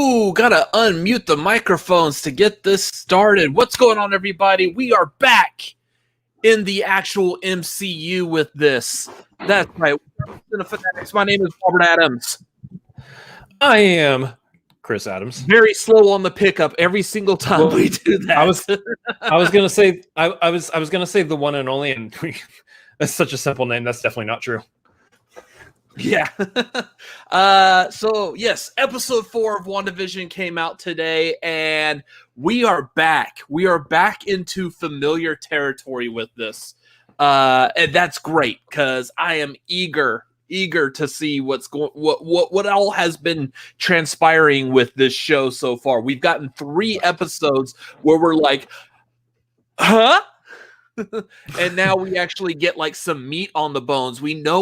Ooh, gotta unmute the microphones to get this started. What's going on, everybody? We are back in the actual MCU with this. That's right. My name is Robert Adams. I am Chris Adams. Very slow on the pickup every single time we do that. I was gonna say I was gonna say the one and only, and that's such a simple name. That's definitely not true. Yeah. So yes, episode 4 of WandaVision came out today, and we are back. We are back into familiar territory with this. And that's great because I am eager to see what all has been transpiring with this show so far. We've gotten 3 episodes where we're like, huh? And now we actually get like some meat on the bones. We know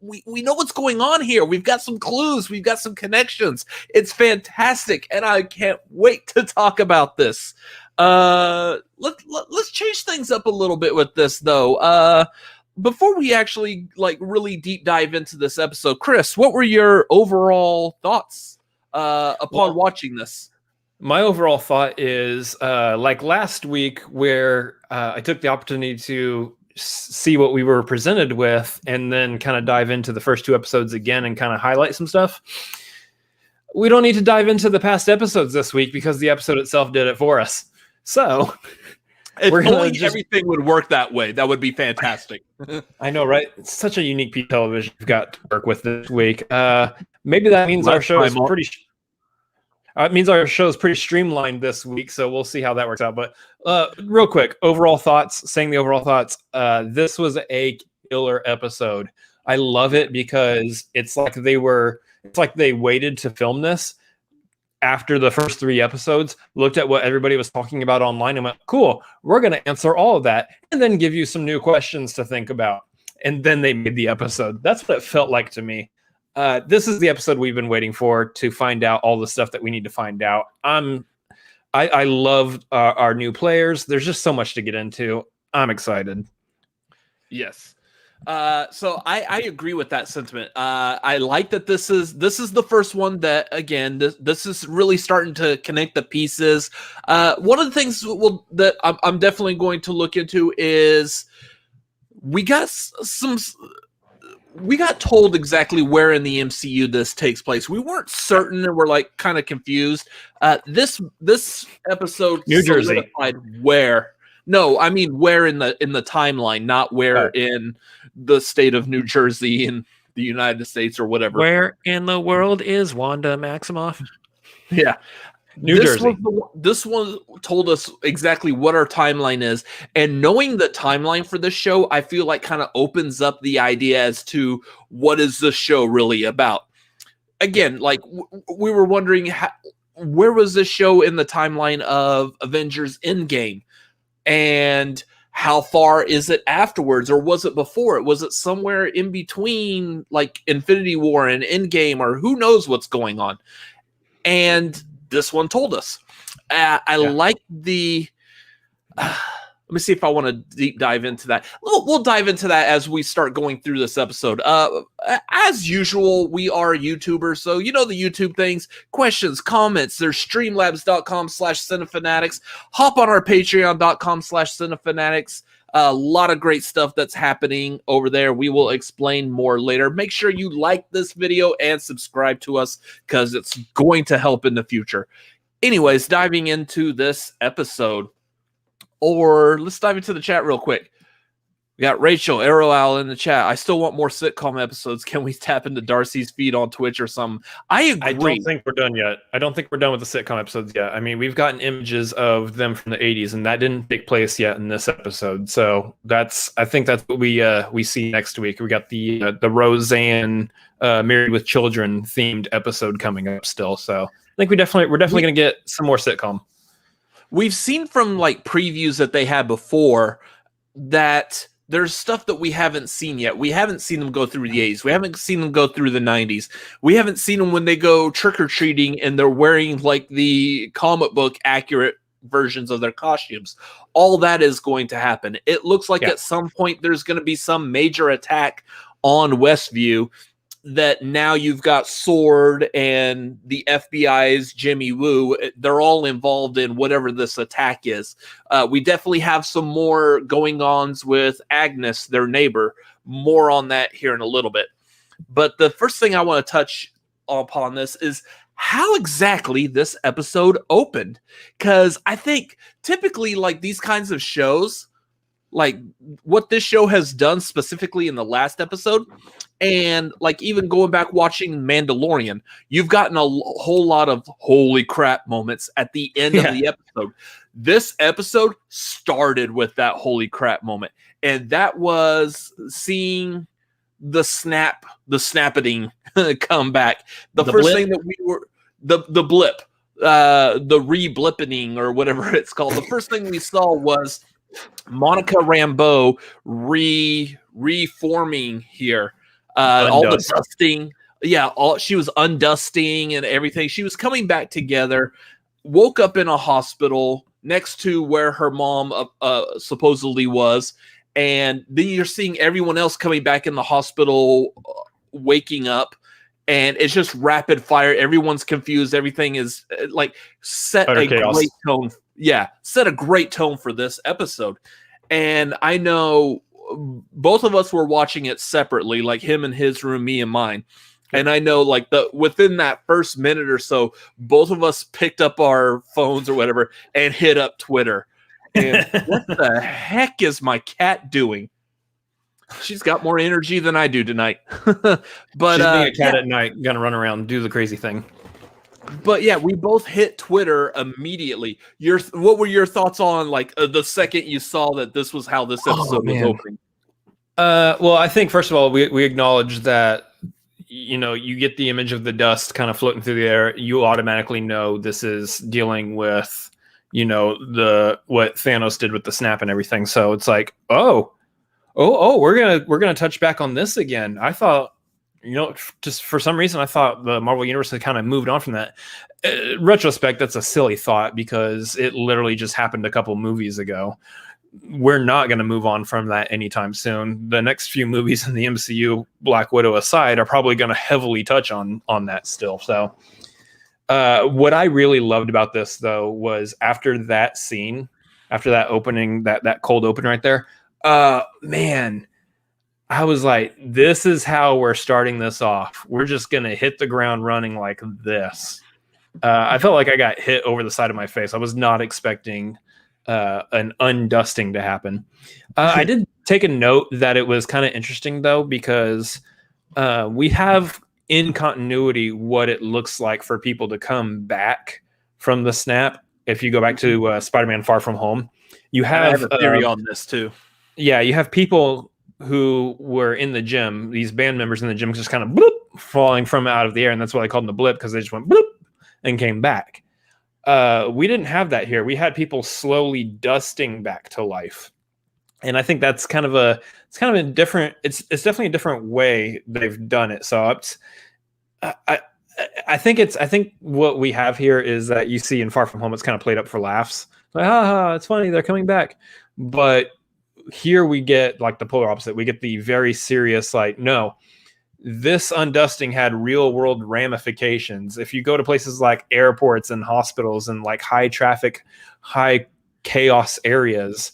we know what's going on here. We've got some clues. We've got some connections. It's fantastic, and I can't wait to talk about this. Let's change things up a little bit with this, though. Before we actually like really deep dive into this episode, Chris, what were your overall thoughts upon watching this? My overall thought is like last week, where I took the opportunity to see what we were presented with and then kind of dive into the first 2 episodes again and kind of highlight some stuff. We don't need to dive into the past episodes this week because the episode itself did it for us. So if only everything would work that way, that would be fantastic. I know, right? It's such a unique piece of television we've got to work with this week. Maybe that means our show is pretty... it means our show is pretty streamlined this week, so we'll see how that works out. But real quick, overall thoughts, this was a killer episode. I love it because it's like they waited to film this after the first 3 episodes, looked at what everybody was talking about online and went, cool, we're going to answer all of that and then give you some new questions to think about. And then they made the episode. That's what it felt like to me. This is the episode we've been waiting for to find out all the stuff that we need to find out. I love our new players. There's just so much to get into. I'm excited. Yes. So I agree with that sentiment. I like that this is the first one that, again, this is really starting to connect the pieces. One of the things that I'm definitely going to look into is we got told exactly where in the MCU this takes place. We weren't certain, and we're like kind of confused. This episode New Jersey. Where? No, I mean where in the timeline, not where in the state of New Jersey in the United States or whatever. Where in the world is Wanda Maximoff? Yeah. New Jersey. This one told us exactly what our timeline is, and knowing the timeline for this show, I feel like kind of opens up the idea as to what is this show really about. Again, like we were wondering, where was this show in the timeline of Avengers Endgame, and how far is it afterwards, or was it before it? Was it somewhere in between, like Infinity War and Endgame, or who knows what's going on? And this one told us. I like the... let me see if I want to deep dive into that. We'll dive into that as we start going through this episode. As usual, we are YouTubers, so you know the YouTube things. Questions, comments, there's streamlabs.com/cinefanatics. Hop on our patreon.com/cinefanatics. A lot of great stuff that's happening over there. We will explain more later. Make sure you like this video and subscribe to us because it's going to help in the future. Anyways, diving into this episode, or let's dive into the chat real quick. We got Rachel Errolowl in the chat. I still want more sitcom episodes. Can we tap into Darcy's feed on Twitch or something? I agree. I don't think we're done yet. I don't think we're done with the sitcom episodes yet. I mean, we've gotten images of them from the 80s, and that didn't take place yet in this episode. So I think that's what we see next week. We got the Roseanne Married with Children themed episode coming up still. So I think we're definitely going to get some more sitcom. We've seen from like previews that they had before that there's stuff that we haven't seen yet. We haven't seen them go through the 80s. We haven't seen them go through the 90s. We haven't seen them when they go trick-or-treating and they're wearing like the comic book accurate versions of their costumes. All that is going to happen. It looks like at some point there's going to be some major attack on Westview, that now you've got Sword and the FBI's Jimmy Woo. They're all involved in whatever this attack is. We definitely have some more going-ons with Agnes, their neighbor. More on that here in a little bit. But the first thing I want to touch upon this is how exactly this episode opened. Because I think typically like these kinds of shows, like what this show has done specifically in the last episode, and like even going back watching Mandalorian, you've gotten a whole lot of holy crap moments at the end of the episode. This episode started with that holy crap moment, and that was seeing the snappeting come back. The first blip? thing that we were the blip, the re-blippening or whatever it's called. The first thing we saw was Monica Rambeau reforming here. All the dusting. Yeah, she was undusting and everything. She was coming back together, woke up in a hospital next to where her mom supposedly was. And then you're seeing everyone else coming back in the hospital, waking up. And it's just rapid fire. Everyone's confused. Everything is like set a great tone. Yeah, set a great tone for this episode. And I know both of us were watching it separately, like him in his room, me and mine. And I know like within that first minute or so, both of us picked up our phones or whatever and hit up Twitter. And what the heck is my cat doing? She's got more energy than I do tonight. But she's being a cat at night, gonna run around, do the crazy thing. But yeah, we both hit Twitter immediately. What were your thoughts on like the second you saw that this was how this episode was opening? Well, I think first of all, we acknowledge that you get the image of the dust kind of floating through the air. You automatically know this is dealing with what Thanos did with the snap and everything. So it's like, we're gonna touch back on this again. I thought, just for some reason, I thought the Marvel Universe had kind of moved on from that. Retrospect, that's a silly thought because it literally just happened a couple movies ago. We're not going to move on from that anytime soon. The next few movies in the MCU, Black Widow aside, are probably going to heavily touch on that still. So what I really loved about this, though, was after that scene, after that opening, that cold open right there, man, I was like, this is how we're starting this off. We're just going to hit the ground running like this. I felt like I got hit over the side of my face. I was not expecting an undusting to happen. I did take a note that it was kind of interesting, though, because we have in continuity what it looks like for people to come back from the snap. If you go back to Spider-Man Far From Home, I have a theory on this, too. Yeah, you have people who were in the gym, these band members in the gym, just kind of bloop, falling from out of the air, and that's why they called them the blip, because they just went bloop and came back. We didn't have that here. We had people slowly dusting back to life, and I think that's kind of a different. It's definitely a different way they've done it. So I think what we have here is that you see in Far From Home, it's kind of played up for laughs. Like, it's funny, they're coming back, but here we get like the polar opposite. We get the very serious, like, no, this undusting had real world ramifications. If you go to places like airports and hospitals and like high traffic, high chaos areas,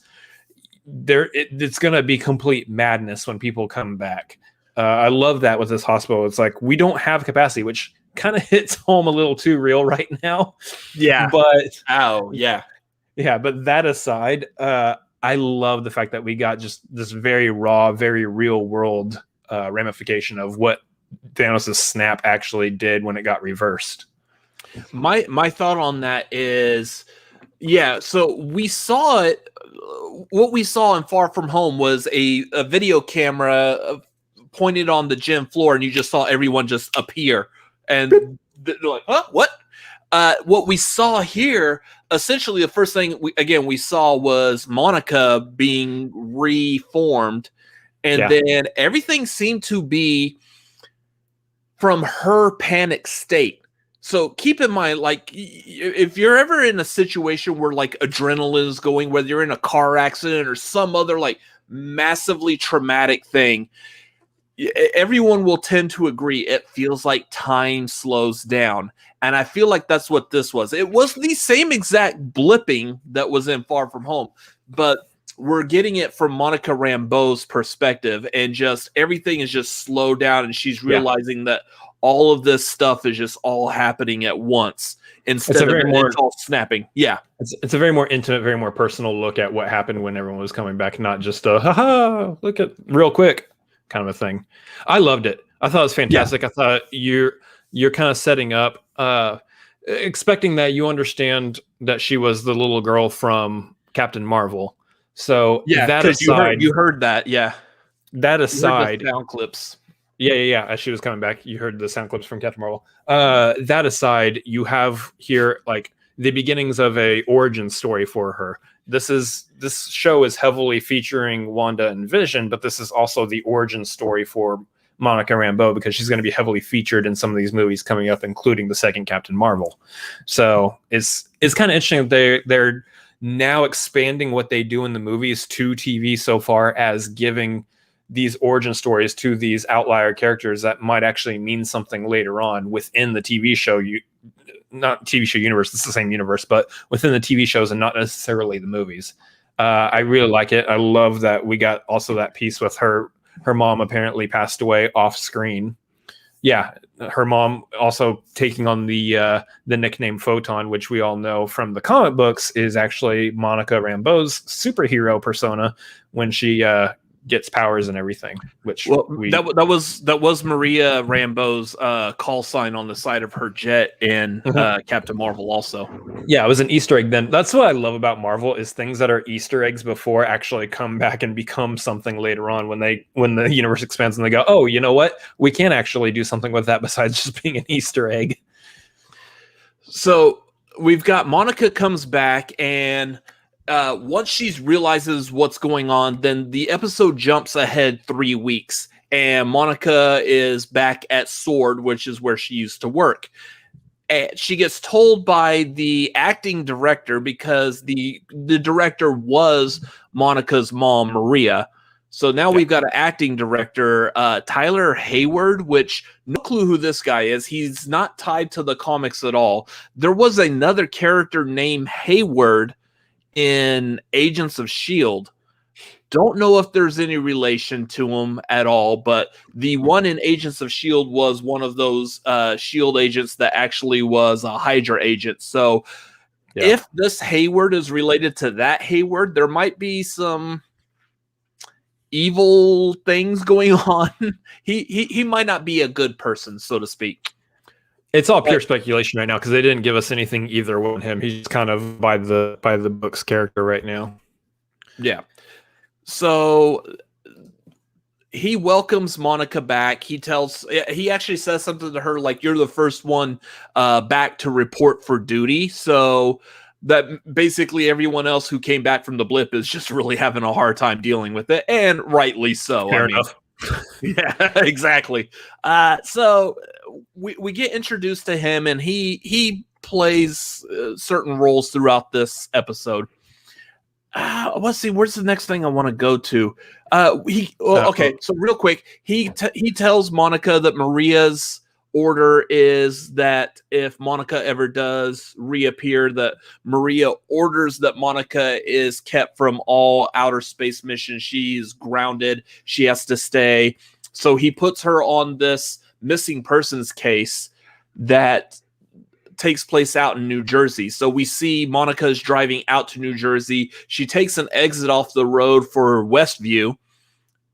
it's going to be complete madness when people come back. I love that with this hospital. It's like, we don't have capacity, which kind of hits home a little too real right now. Yeah. But yeah. But that aside, I love the fact that we got just this very raw, very real world ramification of what Thanos' snap actually did when it got reversed. My thought on that is, so we saw it. What we saw in Far From Home was a video camera pointed on the gym floor, and you just saw everyone just appear, and they're like, "Huh? What?" What we saw here, essentially, the first thing we saw was Monica being reformed, and then everything seemed to be from her panic state. So keep in mind, like, if you're ever in a situation where like adrenaline is going, whether you're in a car accident or some other like massively traumatic thing, everyone will tend to agree it feels like time slows down. And I feel like that's what this was. It was the same exact blipping that was in Far From Home, but we're getting it from Monica Rambeau's perspective, and just everything is just slowed down, and she's realizing that all of this stuff is just all happening at once instead of it's all snapping. Yeah. It's a very more intimate, very more personal look at what happened when everyone was coming back, not just a haha, look at real quick kind of a thing. I loved it. I thought it was fantastic. Yeah. I thought you're kind of setting up, expecting that you understand that she was the little girl from Captain Marvel. So that aside, you heard that, That aside, sound clips. Yeah. As she was coming back, you heard the sound clips from Captain Marvel. That aside, you have here like the beginnings of a origin story for her. This show is heavily featuring Wanda and Vision, but this is also the origin story for Monica Rambeau, because she's going to be heavily featured in some of these movies coming up, including the second Captain Marvel. So it's kind of interesting that they're now expanding what they do in the movies to TV so far as giving these origin stories to these outlier characters that might actually mean something later on within the TV show. Not TV show universe, it's the same universe, but within the TV shows and not necessarily the movies. I really like it. I love that we got also that piece with her mom apparently passed away off screen. Yeah, her mom also taking on the nickname Photon, which we all know from the comic books is actually Monica Rambeau's superhero persona when she gets powers and everything. Which that was Maria Rambeau's call sign on the side of her jet in Captain Marvel also. Yeah, it was an Easter egg then. That's what I love about Marvel is things that are Easter eggs before actually come back and become something later on when the universe expands and they go, oh, you know what? We can't actually do something with that besides just being an Easter egg. So we've got Monica comes back, and once she realizes what's going on, then the episode jumps ahead 3 weeks, and Monica is back at Sword, which is where she used to work. And she gets told by the acting director, because the director was Monica's mom, Maria. So now we've got an acting director, Tyler Hayward, which no clue who this guy is. He's not tied to the comics at all. There was another character named Hayward in Agents of S.H.I.E.L.D. Don't know if there's any relation to him at all, but the one in Agents of S.H.I.E.L.D. was one of those S.H.I.E.L.D. agents that actually was a Hydra agent. So if this Hayward is related to that Hayward, there might be some evil things going on. He might not be a good person, so to speak. It's all pure speculation right now because they didn't give us anything either with him. He's kind of by the book's character right now. Yeah. So he welcomes Monica back. He actually says something to her like, "You're the first one back to report for duty." So that basically everyone else who came back from the blip is just really having a hard time dealing with it, and rightly so. Fair enough. Yeah, exactly. So we get introduced to him, and he plays certain roles throughout this episode. Let's see, where's the next thing I want to go to? Okay, so real quick, he tells Monica that Maria's order is that if Monica ever does reappear, that Maria orders that Monica is kept from all outer space missions. She's grounded. She has to stay. So he puts her on this missing persons case that takes place out in New Jersey. So we see Monica's driving out to New Jersey. She takes an exit off the road for Westview,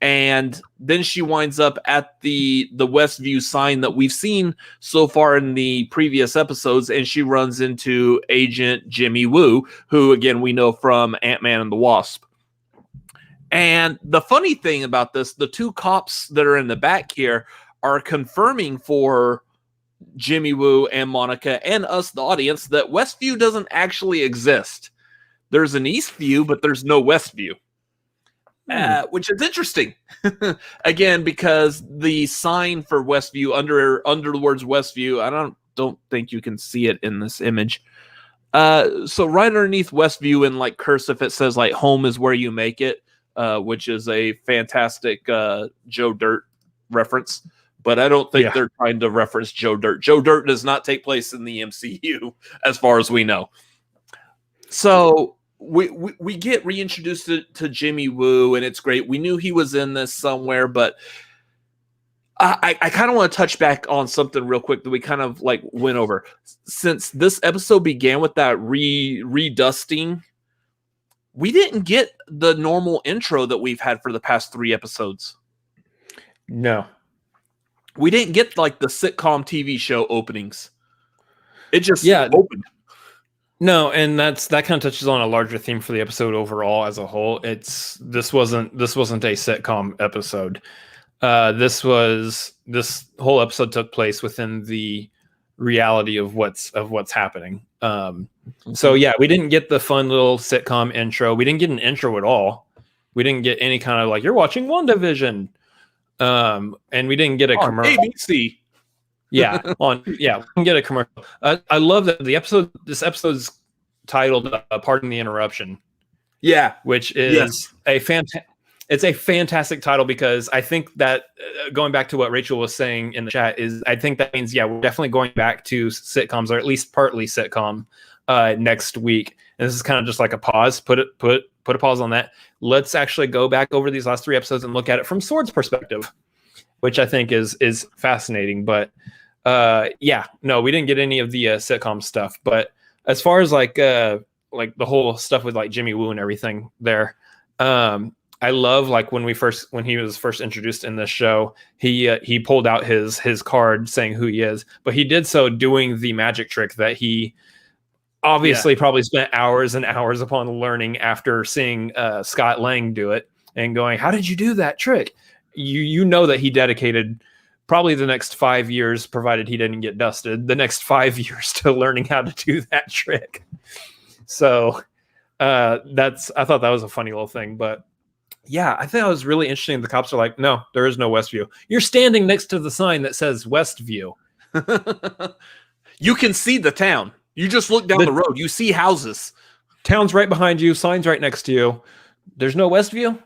and then she winds up at the Westview sign that we've seen so far in the previous episodes, and she runs into Agent Jimmy Woo, who, again, we know from Ant-Man and the Wasp. And the funny thing about this, the two cops that are in the back here are confirming for Jimmy Woo and Monica and us, the audience, that Westview doesn't actually exist. There's an Eastview, but there's no Westview. Which is interesting. Again, because the sign for Westview under the words Westview, I don't think you can see it in this image. So right underneath Westview in like cursive, it says like home is where you make it, which is a fantastic Joe Dirt reference, but I don't think they're trying to reference Joe Dirt. Joe Dirt does not take place in the MCU, as far as we know. So we get reintroduced to Jimmy Woo, and it's great. We knew he was in this somewhere, but I kind of want to touch back on something real quick that we kind of like went over. Since this episode began with that redusting, we didn't get the normal intro that we've had for the past 3 episodes. No. We didn't get like the sitcom TV show openings. It just opened. No, and that kind of touches on a larger theme for the episode overall as a whole. This wasn't a sitcom episode. This whole episode took place within the reality of what's happening. So yeah, we didn't get the fun little sitcom intro. We didn't get an intro at all. We didn't get any kind of like, you're watching WandaVision. And we didn't get a commercial. ABC. We didn't get a commercial. I love that this episode's titled Pardon the Interruption. Yeah. Which is it's a fantastic title, because I think that going back to what Rachel was saying in the chat is, I think that means, we're definitely going back to sitcoms, or at least partly sitcom, next week. And this is kind of just like a pause, put a pause on that. Let's actually go back over these last 3 episodes and look at it from Sword's perspective, which I think is fascinating. But we didn't get any of the sitcom stuff. But as far as like the whole stuff with like Jimmy Woo and everything there, I love like when he was first introduced in this show, he pulled out his card saying who he is, but he did so doing the magic trick that he obviously probably spent hours and hours upon learning after seeing Scott Lang do it and going, how did you do that trick? You know that he dedicated probably the next 5 years, provided he didn't get dusted, the next 5 years to learning how to do that trick. So I thought that was a funny little thing. But yeah, I think that was really interesting. The cops are like, no, there is no Westview. You're standing next to the sign that says Westview. You can see the town. You just look down the road. You see houses. Town's right behind you. Sign's right next to you. There's no Westview.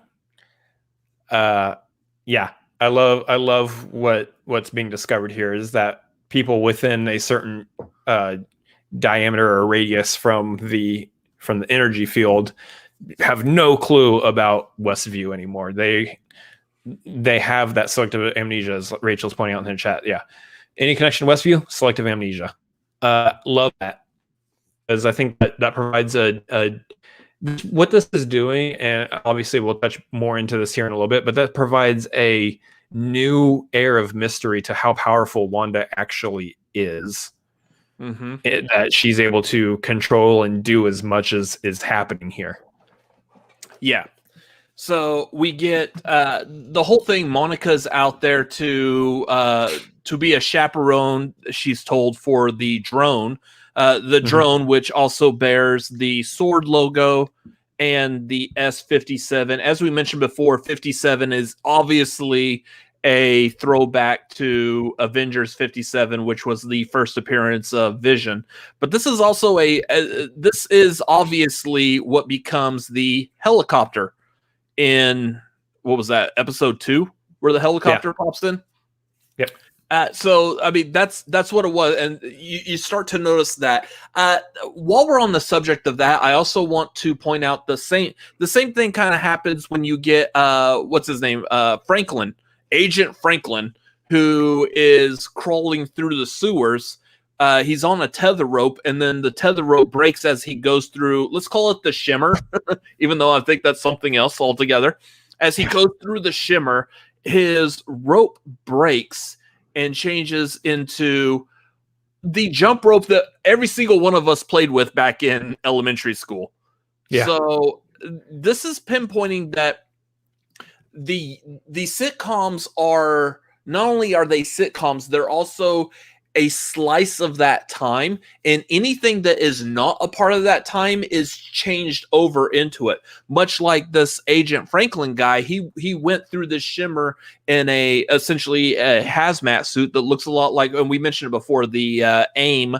I love what's being discovered here is that people within a certain diameter or radius from the energy field have no clue about Westview anymore. They have that selective amnesia, as Rachel's pointing out in the chat. Yeah. Any connection to Westview? Selective amnesia. Love that. Because I think that provides what this is doing, and obviously we'll touch more into this here in a little bit, but that provides a new air of mystery to how powerful Wanda actually is. Mm-hmm. That she's able to control and do as much as is happening here. Yeah. So we get the whole thing. Monica's out there to be a chaperone, she's told, for the drone. Drone, which also bears the Sword logo and the S-57. As we mentioned before, 57 is obviously a throwback to Avengers 57, which was the first appearance of Vision. But this is also this is obviously what becomes the helicopter in, what was that, episode 2, where the helicopter pops in? Yep. So, I mean, that's what it was. And you start to notice that. While we're on the subject of that, I also want to point out the same thing kind of happens when you get, what's his name? Franklin, Agent Franklin, who is crawling through the sewers. He's on a tether rope, and then the tether rope breaks as he goes through, let's call it the shimmer, even though I think that's something else altogether. As he goes through the shimmer, his rope breaks and changes into the jump rope that every single one of us played with back in elementary school. Yeah. So this is pinpointing that the sitcoms are, not only are they sitcoms, they're also a slice of that time, and anything that is not a part of that time is changed over into it. Much like this Agent Franklin guy, he went through this shimmer in essentially a hazmat suit that looks a lot like, and we mentioned it before, the AIM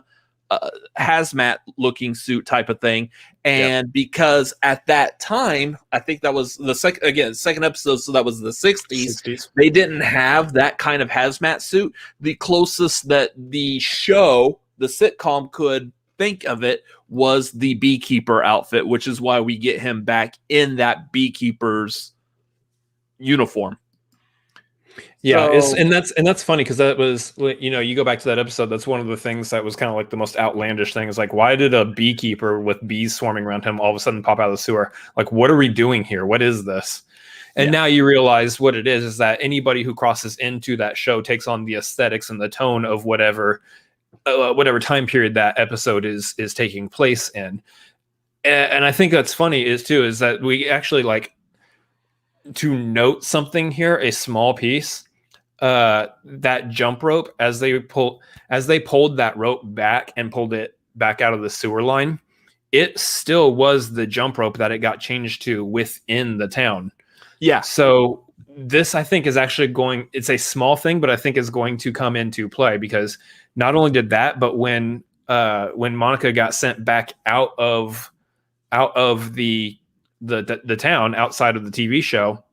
hazmat looking suit type of thing. And because at that time, I think that was the second episode, so that was the 60s. They didn't have that kind of hazmat suit. The closest that the show, the sitcom, could think of it was the beekeeper outfit, which is why we get him back in that beekeeper's uniform. Yeah, so, and that's funny because that was, you go back to that episode. That's one of the things that was kind of like the most outlandish thing. Is like, why did a beekeeper with bees swarming around him all of a sudden pop out of the sewer? Like, what are we doing here? What is this? And now you realize what it is that anybody who crosses into that show takes on the aesthetics and the tone of whatever time period that episode is taking place in. And I think that's funny is that we actually like to note something here, a small piece. That jump rope, as they pulled that rope back and pulled it back out of the sewer line, it still was the jump rope that it got changed to within the town. Yeah. So this, I think, is actually it's a small thing, but I think is going to come into play because not only did that, but when Monica got sent back out of the town outside of the TV show,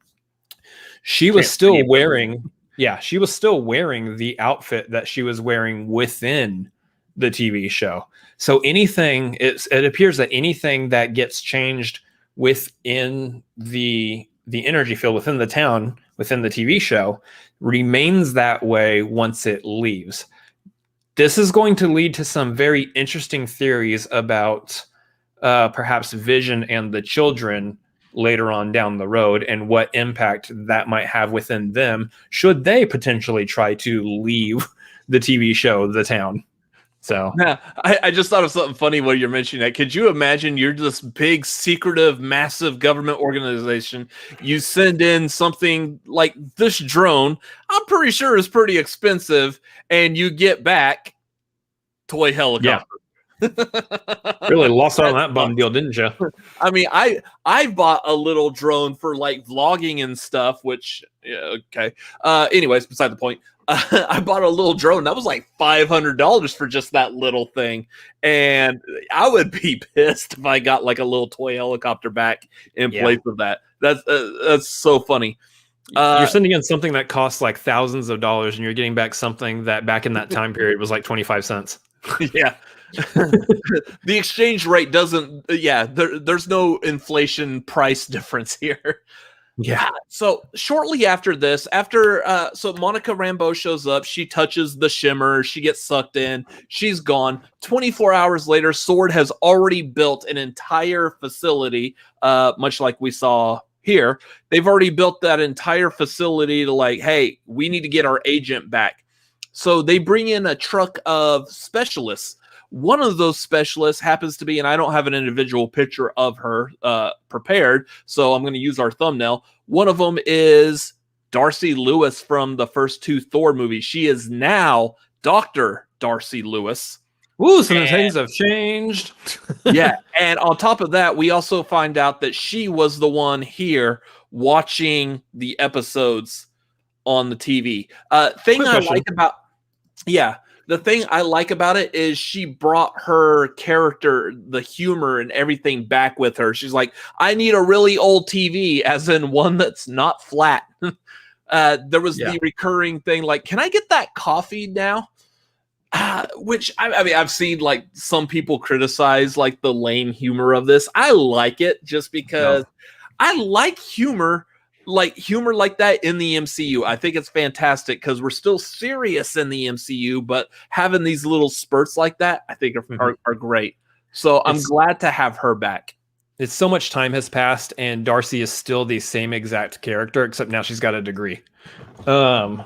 she was still wearing the outfit that she was wearing within the TV show. So it appears that anything that gets changed within the energy field within the town, within the TV show, remains that way once it leaves. This is going to lead to some very interesting theories about perhaps Vision and the children later on down the road and what impact that might have within them should they potentially try to leave the TV show, the town. So yeah, I just thought of something funny while you're mentioning that. Could you imagine you're this big, secretive, massive government organization. You send in something like this drone, I'm pretty sure is pretty expensive, and you get back toy helicopter. Yeah. Really lost out on that bum deal, didn't you? I mean, I bought a little drone for like vlogging and stuff, which okay. Anyways, beside the point. I bought a little drone that was like $500 for just that little thing, and I would be pissed if I got like a little toy helicopter back in place of that. That's so funny. You're sending in something that costs like thousands of dollars, and you're getting back something that back in that time period was like 25 cents. Yeah. The exchange rate doesn't there's no inflation price difference here. Yeah. So shortly after this, so Monica Rambeau shows up, she touches the shimmer, she gets sucked in, she's gone. 24 hours later, Sword has already built an entire facility, much like we saw here. They've already built that entire facility to like, hey, we need to get our agent back. So they bring in a truck of specialists. One of those specialists happens to be, and I don't have an individual picture of her prepared, so I'm going to use our thumbnail. One of them is Darcy Lewis from the first two Thor movies. She is now Dr. Darcy Lewis. Ooh, some things have changed. Yeah, and on top of that, we also find out that she was the one here watching the episodes on the TV. The thing I like about it is she brought her character, the humor and everything back with her. She's like, I need a really old TV, as in one that's not flat. There was the recurring thing like, can I get that coffee now? Which I mean, I've seen like some people criticize like the lame humor of this. I like it just because I like humor. Like humor like that in the MCU. I think it's fantastic because we're still serious in the MCU, but having these little spurts like that, I think are great. So I'm glad to have her back. It's so much time has passed and Darcy is still the same exact character, except now she's got a degree. I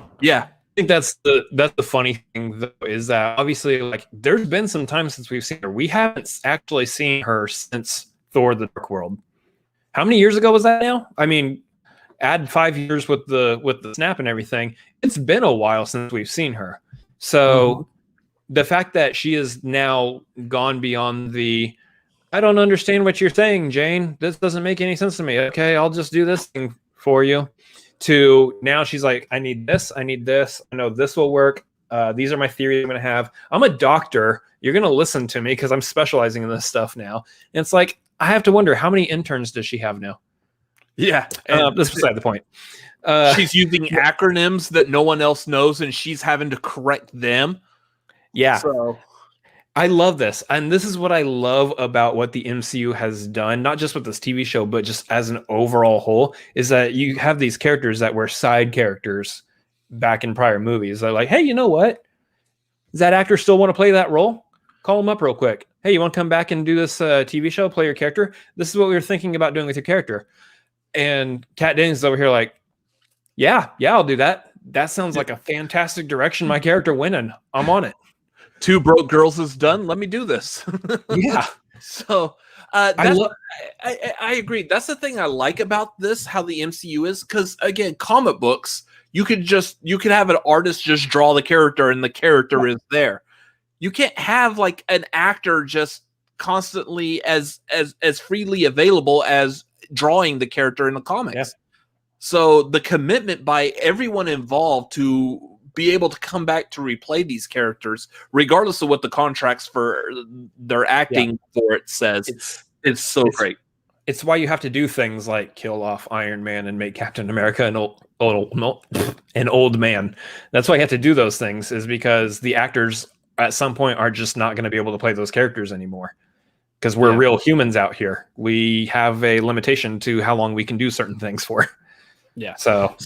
think that's the funny thing though, is that obviously like there's been some time since we've seen her. We haven't actually seen her since Thor: The Dark World. How many years ago was that now? I mean, add 5 years with the snap and everything. It's been a while since we've seen her. So the fact that she is now gone beyond the, I don't understand what you're saying, Jane. This doesn't make any sense to me. Okay, I'll just do this thing for you. To now she's like, I need this. I know this will work. These are my theories I'm going to have. I'm a doctor. You're going to listen to me because I'm specializing in this stuff now. And it's like, I have to wonder, how many interns does she have now? Yeah. That's beside the point. She's using acronyms that no one else knows, and she's having to correct them. Yeah. So I love this. And this is what I love about what the MCU has done, not just with this TV show, but just as an overall whole, is that you have these characters that were side characters back in prior movies. They're like, hey, you know what? Does that actor still want to play that role? Call him up real quick. Hey, you want to come back and do this TV show, play your character? This is what we were thinking about doing with your character. And Kat Dennings is over here like, yeah, I'll do that. That sounds like a fantastic direction my character went in. I'm on it. Two Broke Girls is done. Let me do this. Yeah. So I agree. That's the thing I like about this, how the MCU is, because again, comic books, you could have an artist just draw the character and the character is there. You can't have like an actor just constantly as freely available as drawing the character in the comics. Yeah. So the commitment by everyone involved to be able to come back to replay these characters, regardless of what the contracts for their acting for it says, it's so great. It's why you have to do things like kill off Iron Man and make Captain America an old man. That's why you have to do those things, is because the actors at some point are just not going to be able to play those characters anymore. Because we're real humans out here. We have a limitation to how long we can do certain things for. Yeah. So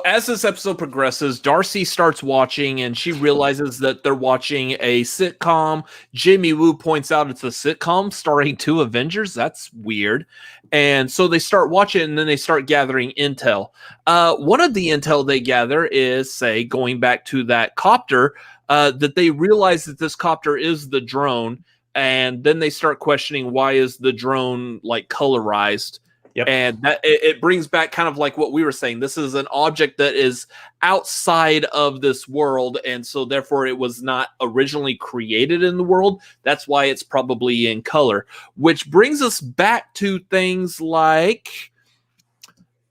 as this episode progresses, Darcy starts watching and she realizes that they're watching a sitcom. Jimmy Woo points out it's a sitcom starring two Avengers. That's weird. And so they start watching and then they start gathering intel. One of the intel they gather is, say, going back to that copter, that they realize that this copter is the drone. And then they start questioning, why is the drone like colorized? Yep. And that it brings back kind of like what we were saying. This is an object that is outside of this world, and so therefore it was not originally created in the world. That's why it's probably in color, which brings us back to things like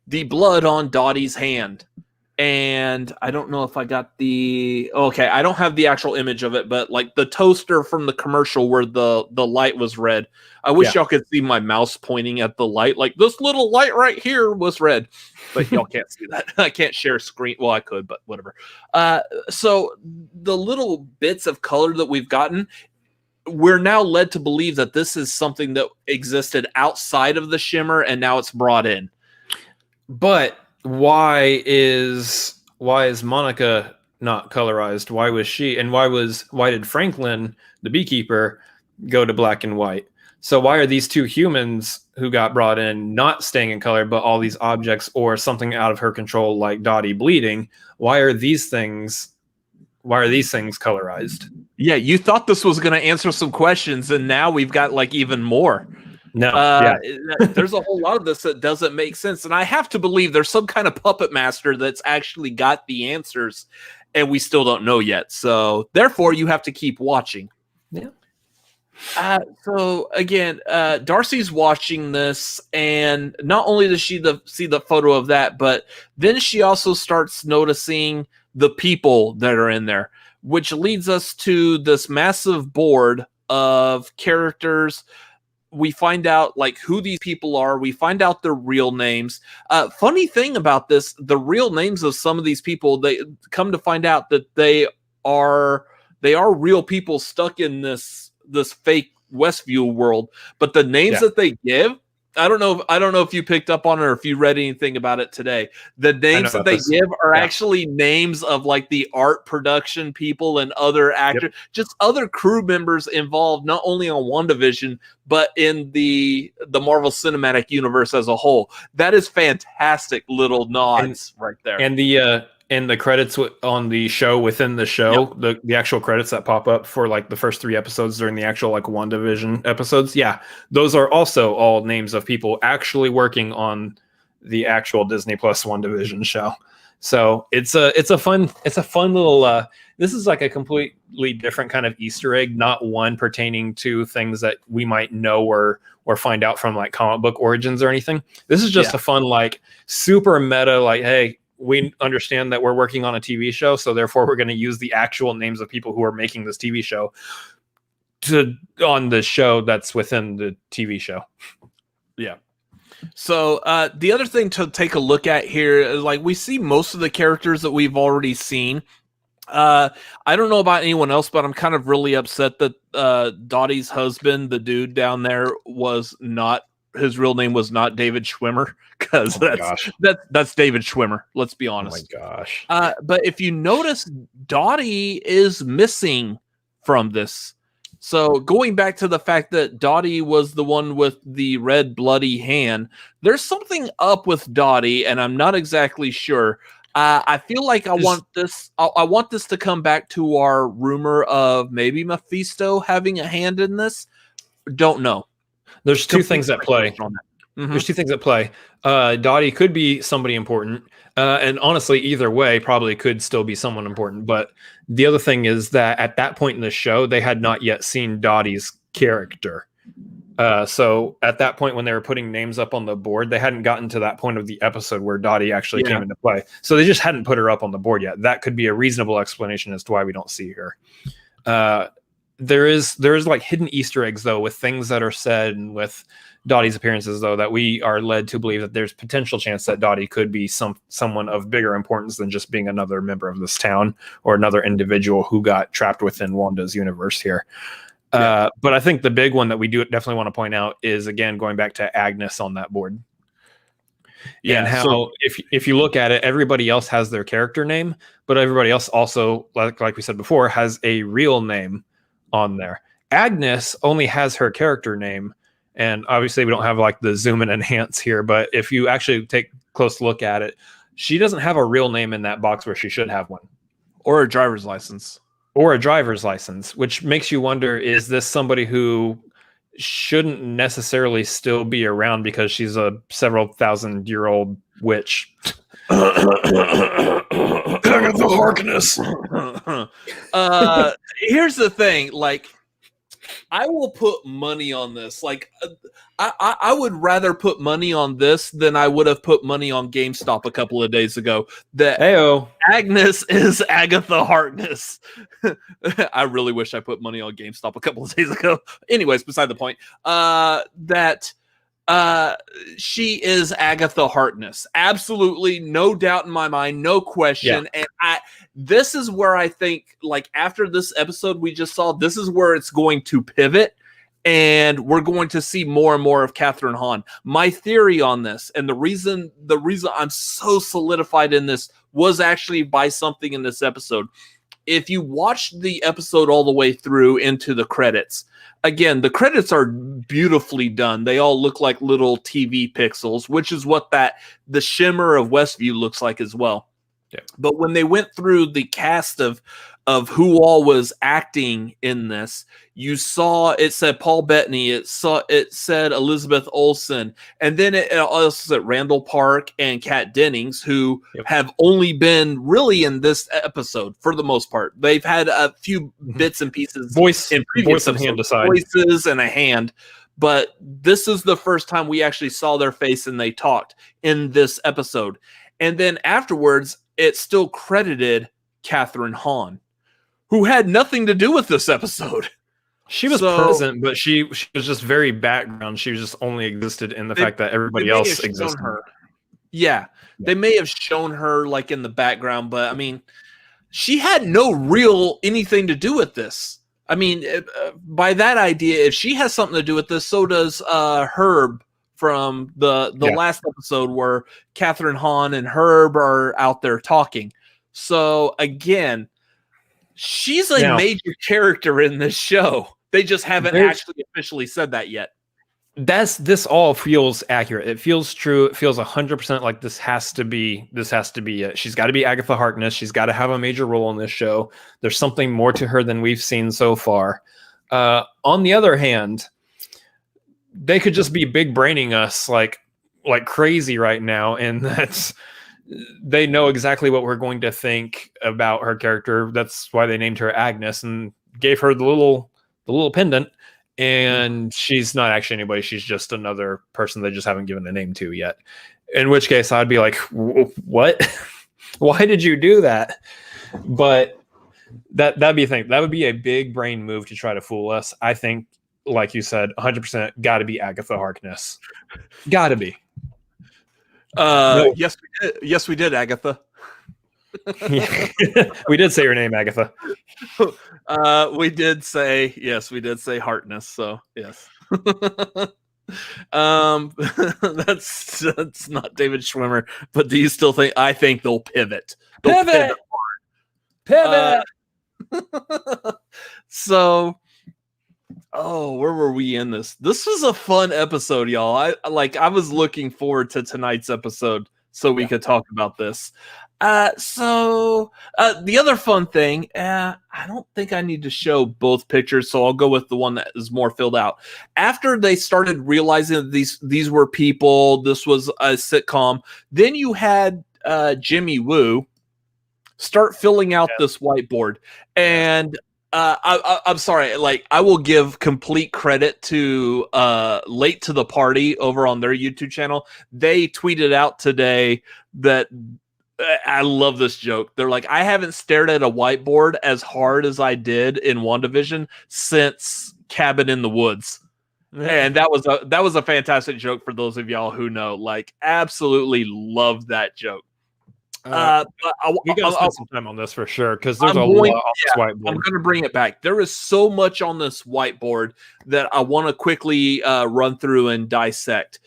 the blood on Dottie's hand. And I don't know if I got I don't have the actual image of it, but like the toaster from the commercial where the light was red. I wish y'all could see my mouse pointing at the light. Like, this little light right here was red, but y'all can't see that. I can't share screen. Well, I could, but whatever. So the little bits of color that we've gotten, we're now led to believe that this is something that existed outside of the shimmer and now it's brought in. But why is Monica not colorized? Why was she, and why did Franklin, the beekeeper, go to black and white? So why are these two humans who got brought in not staying in color, but all these objects or something out of her control like Dottie bleeding? Why are these things colorized? Yeah, you thought this was going to answer some questions, and now we've got like even more. No, there's a whole lot of this that doesn't make sense, and I have to believe there's some kind of puppet master that's actually got the answers, and we still don't know yet. So therefore, you have to keep watching. Yeah. So again, Darcy's watching this, and not only does she see the photo of that, but then she also starts noticing the people that are in there, which leads us to this massive board of characters. We find out like who these people are. We find out their real names. Funny thing about this, the real names of some of these people, they come to find out that they are real people stuck in this fake Westview world. But the names that they give, I don't know if you picked up on it or if you read anything about it today. The names that they give are actually names of like the art production people and other actors, just other crew members involved, not only on WandaVision, but in the Marvel Cinematic Universe as a whole. That is fantastic little nods right there. And the credits on the show within the show, the actual credits that pop up for like the first 3 episodes during the actual like WandaVision episodes. Yeah, those are also all names of people actually working on the actual Disney Plus WandaVision show. So it's a fun little, this is like a completely different kind of Easter egg, not one pertaining to things that we might know or find out from like comic book origins or anything. This is just a fun, like super meta, like, hey, we understand that we're working on a TV show, so therefore we're going to use the actual names of people who are making this TV show on the show that's within the TV show. Yeah. So the other thing to take a look at here is, like, we see most of the characters that we've already seen. I don't know about anyone else, but I'm kind of really upset that Dottie's husband, the dude down there, his real name was not David Schwimmer, because that's David Schwimmer. Let's be honest. Oh my gosh. But if you notice, Dottie is missing from this. So going back to the fact that Dottie was the one with the red bloody hand, there's something up with Dottie, and I'm not exactly sure. I feel like I want this to come back to our rumor of maybe Mephisto having a hand in this. Don't know. There's two things at play. Mm-hmm. There's two things at play. Dottie could be somebody important. And honestly, either way, probably could still be someone important. But the other thing is that at that point in the show, they had not yet seen Dottie's character. So at that point, when they were putting names up on the board, they hadn't gotten to that point of the episode where Dottie actually came into play. So they just hadn't put her up on the board yet. That could be a reasonable explanation as to why we don't see her. There is like hidden Easter eggs, though, with things that are said and with Dottie's appearances, though, that we are led to believe that there's potential chance that Dottie could be someone of bigger importance than just being another member of this town or another individual who got trapped within Wanda's universe here. But I think the big one that we do definitely want to point out is, again, going back to Agnes on that board. Yeah, and how if you look at it, everybody else has their character name, but everybody else also, like we said before, has a real name on there. Agnes only has her character name, and obviously we don't have like the zoom and enhance here, but if you actually take a close look at it, she doesn't have a real name in that box where she should have one. Or a driver's license. Which makes you wonder, is this somebody who shouldn't necessarily still be around because she's a several thousand-year-old witch? Agatha Harkness. Here's the thing, like, I will put money on this. Like, I would rather put money on this than I would have put money on GameStop a couple of days ago. That Agnes is Agatha Harkness. I really wish I put money on GameStop a couple of days ago. Anyways, beside the point. She is Agatha Harkness. Absolutely, no doubt in my mind, no question. Yeah. And this is where I think, like, after this episode we just saw, this is where it's going to pivot, and we're going to see more and more of Catherine Hahn. My theory on this, and the reason I'm so solidified in this, was actually by something in this episode. If you watch the episode all the way through into the credits, again, the credits are beautifully done. They all look like little TV pixels, which is what the shimmer of Westview looks like as well. Yeah. But when they went through the cast of who all was acting in this, you saw it said Paul Bettany, it said Elizabeth Olsen, and then it also said Randall Park and Kat Dennings, who have only been really in this episode for the most part. They've had a few bits and pieces, voice and hand aside, voices and a hand, but this is the first time we actually saw their face and they talked in this episode. And then afterwards, it still credited Catherine Hahn, who had nothing to do with this episode. She was present, but she was just very background. She just only existed in the fact that everybody else existed. Yeah, they may have shown her like in the background, but I mean, she had no real anything to do with this. I mean, by that idea, if she has something to do with this, so does Herb from the last episode where Catherine Hahn and Herb are out there talking. So again, she's a major character in this show. They just haven't actually officially said that yet. This all feels accurate. It feels true. It feels 100% like this has to be it. She's got to be Agatha Harkness. She's got to have a major role in this show. There's something more to her than we've seen so far. On the other hand, they could just be big braining us like crazy right now, and that's they know exactly what we're going to think about her character. That's why they named her Agnes and gave her the little pendant. And she's not actually anybody. She's just another person they just haven't given a name to yet. In which case, I'd be like, what? Why did you do that? But that'd be a thing. That would be a big brain move to try to fool us. I think, like you said, 100% got to be Agatha Harkness. Got to be. No. Yes, we did, Agatha. We did say her name, Agatha. We did say Harkness. So yes. That's not David Schwimmer. But do you still think? I think they'll pivot. Pivot. So, where were we in this? This was a fun episode, y'all. I was looking forward to tonight's episode so we could talk about this. The other fun thing, I don't think I need to show both pictures, so I'll go with the one that is more filled out. After they started realizing that these were people, this was a sitcom, then you had Jimmy Woo start filling out this whiteboard. And I'm sorry, like, I will give complete credit to Late to the Party over on their YouTube channel. They tweeted out today that I love this joke. They're like, I haven't stared at a whiteboard as hard as I did in WandaVision since Cabin in the Woods. And that was a fantastic joke for those of y'all who know. Like, absolutely love that joke. We gotta spend some time on this for sure, because there's a lot on this whiteboard. I'm going to bring it back. There is so much on this whiteboard that I want to quickly run through and dissect.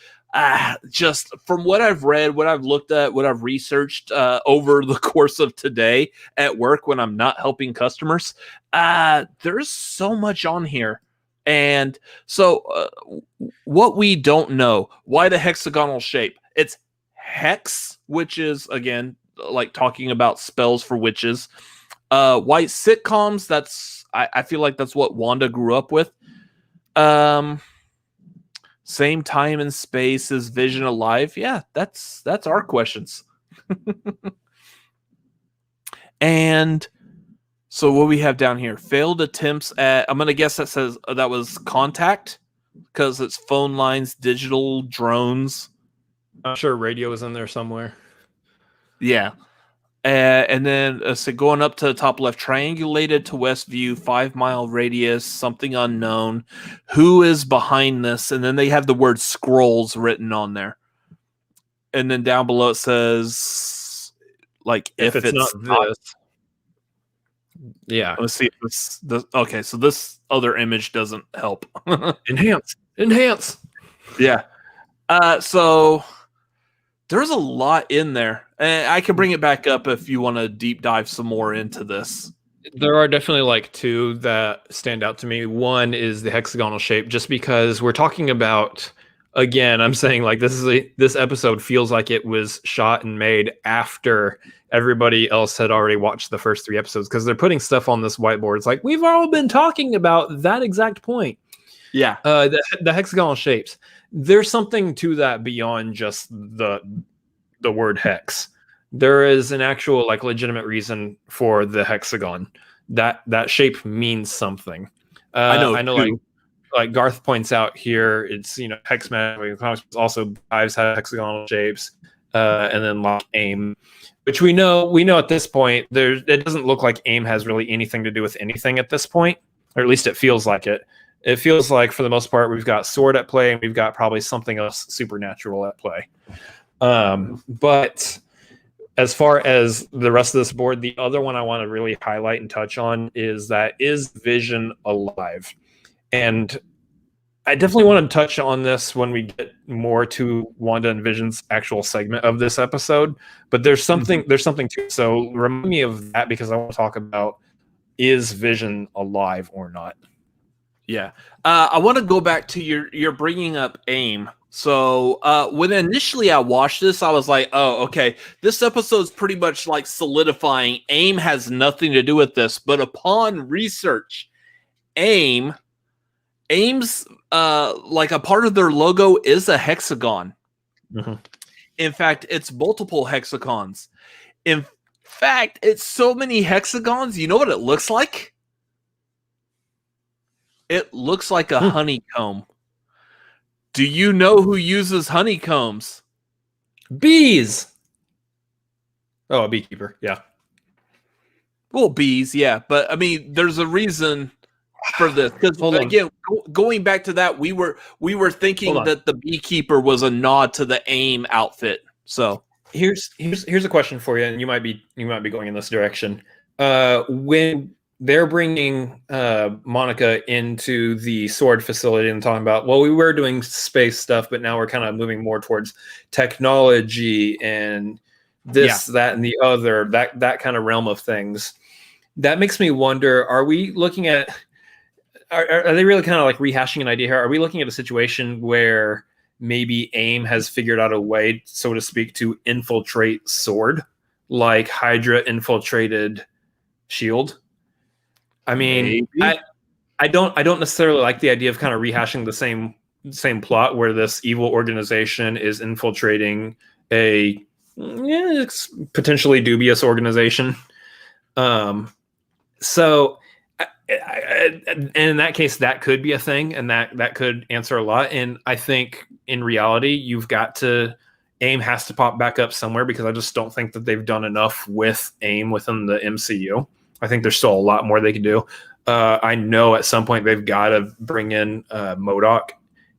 Just from what I've read, what I've looked at, what I've researched over the course of today at work when I'm not helping customers, there's so much on here. And so what we don't know, why the hexagonal shape? It's hex, which is, again, like talking about spells for witches. White sitcoms, I feel like that's what Wanda grew up with. Same time and space as Vision alive. Yeah, that's our questions. And so what we have down here, failed attempts at, I'm going to guess that says that was contact, because it's phone lines, digital, drones. I'm sure radio is in there somewhere. Yeah. And then so going up to the top left, triangulated to Westview, 5-mile radius, something unknown. Who is behind this? And then they have the word scrolls written on there. And then down below it says, like, if it's not this. Yeah. Let's see if this. Okay, so this other image doesn't help. Enhance. Yeah. So there's a lot in there. And I can bring it back up if you want to deep dive some more into this. There are definitely like two that stand out to me. One is the hexagonal shape, just because we're talking about, again, I'm saying like this episode feels like it was shot and made after everybody else had already watched the first 3 episodes, because they're putting stuff on this whiteboard. It's like, we've all been talking about that exact point. Yeah. The hexagonal shapes. There's something to that beyond just the word hex. There is an actual, like, legitimate reason for the hexagon. That shape means something. I know like Garth points out here, it's, Hexman also Ives have hexagonal shapes, and then like AIM, which we know at this point, it doesn't look like AIM has really anything to do with anything at this point, or at least it feels like it. It feels like, for the most part, we've got sword at play, and we've got probably something else supernatural at play. But as far as the rest of this board, the other one I want to really highlight and touch on is Vision alive? And I definitely want to touch on this when we get more to Wanda and Vision's actual segment of this episode. But there's something to it. So remind me of that, because I want to talk about, is Vision alive or not? Yeah. I want to go back to you're bringing up AIM. So when initially I watched this, I was like, oh, okay, this episode's pretty much like solidifying AIM has nothing to do with this. But upon research, AIM's like a part of their logo is a hexagon. Mm-hmm. In fact, it's multiple hexagons. In fact, it's so many hexagons. You know what it looks like? It looks like a honeycomb. Do you know who uses honeycombs? Bees. Oh, a beekeeper. Yeah. Well, bees, yeah, but I mean, there's a reason for this because again, going back to that, we were thinking that the beekeeper was a nod to the AIM outfit. So here's a question for you, and you might be going in this direction. When they're bringing Monica into the sword facility and talking about, well, we were doing space stuff, but now we're kind of moving more towards technology and this, that, and the other, that kind of realm of things. That makes me wonder, are we looking at, are they really kind of like rehashing an idea here? Are we looking at a situation where maybe AIM has figured out a way, so to speak, to infiltrate sword, like Hydra infiltrated SHIELD? I mean, I don't necessarily like the idea of kind of rehashing the same plot where this evil organization is infiltrating a potentially dubious organization. So, and in that case, that could be a thing, and that could answer a lot. And I think in reality, AIM has to pop back up somewhere, because I just don't think that they've done enough with AIM within the MCU. I think there's still a lot more they can do. I know at some point they've got to bring in MODOK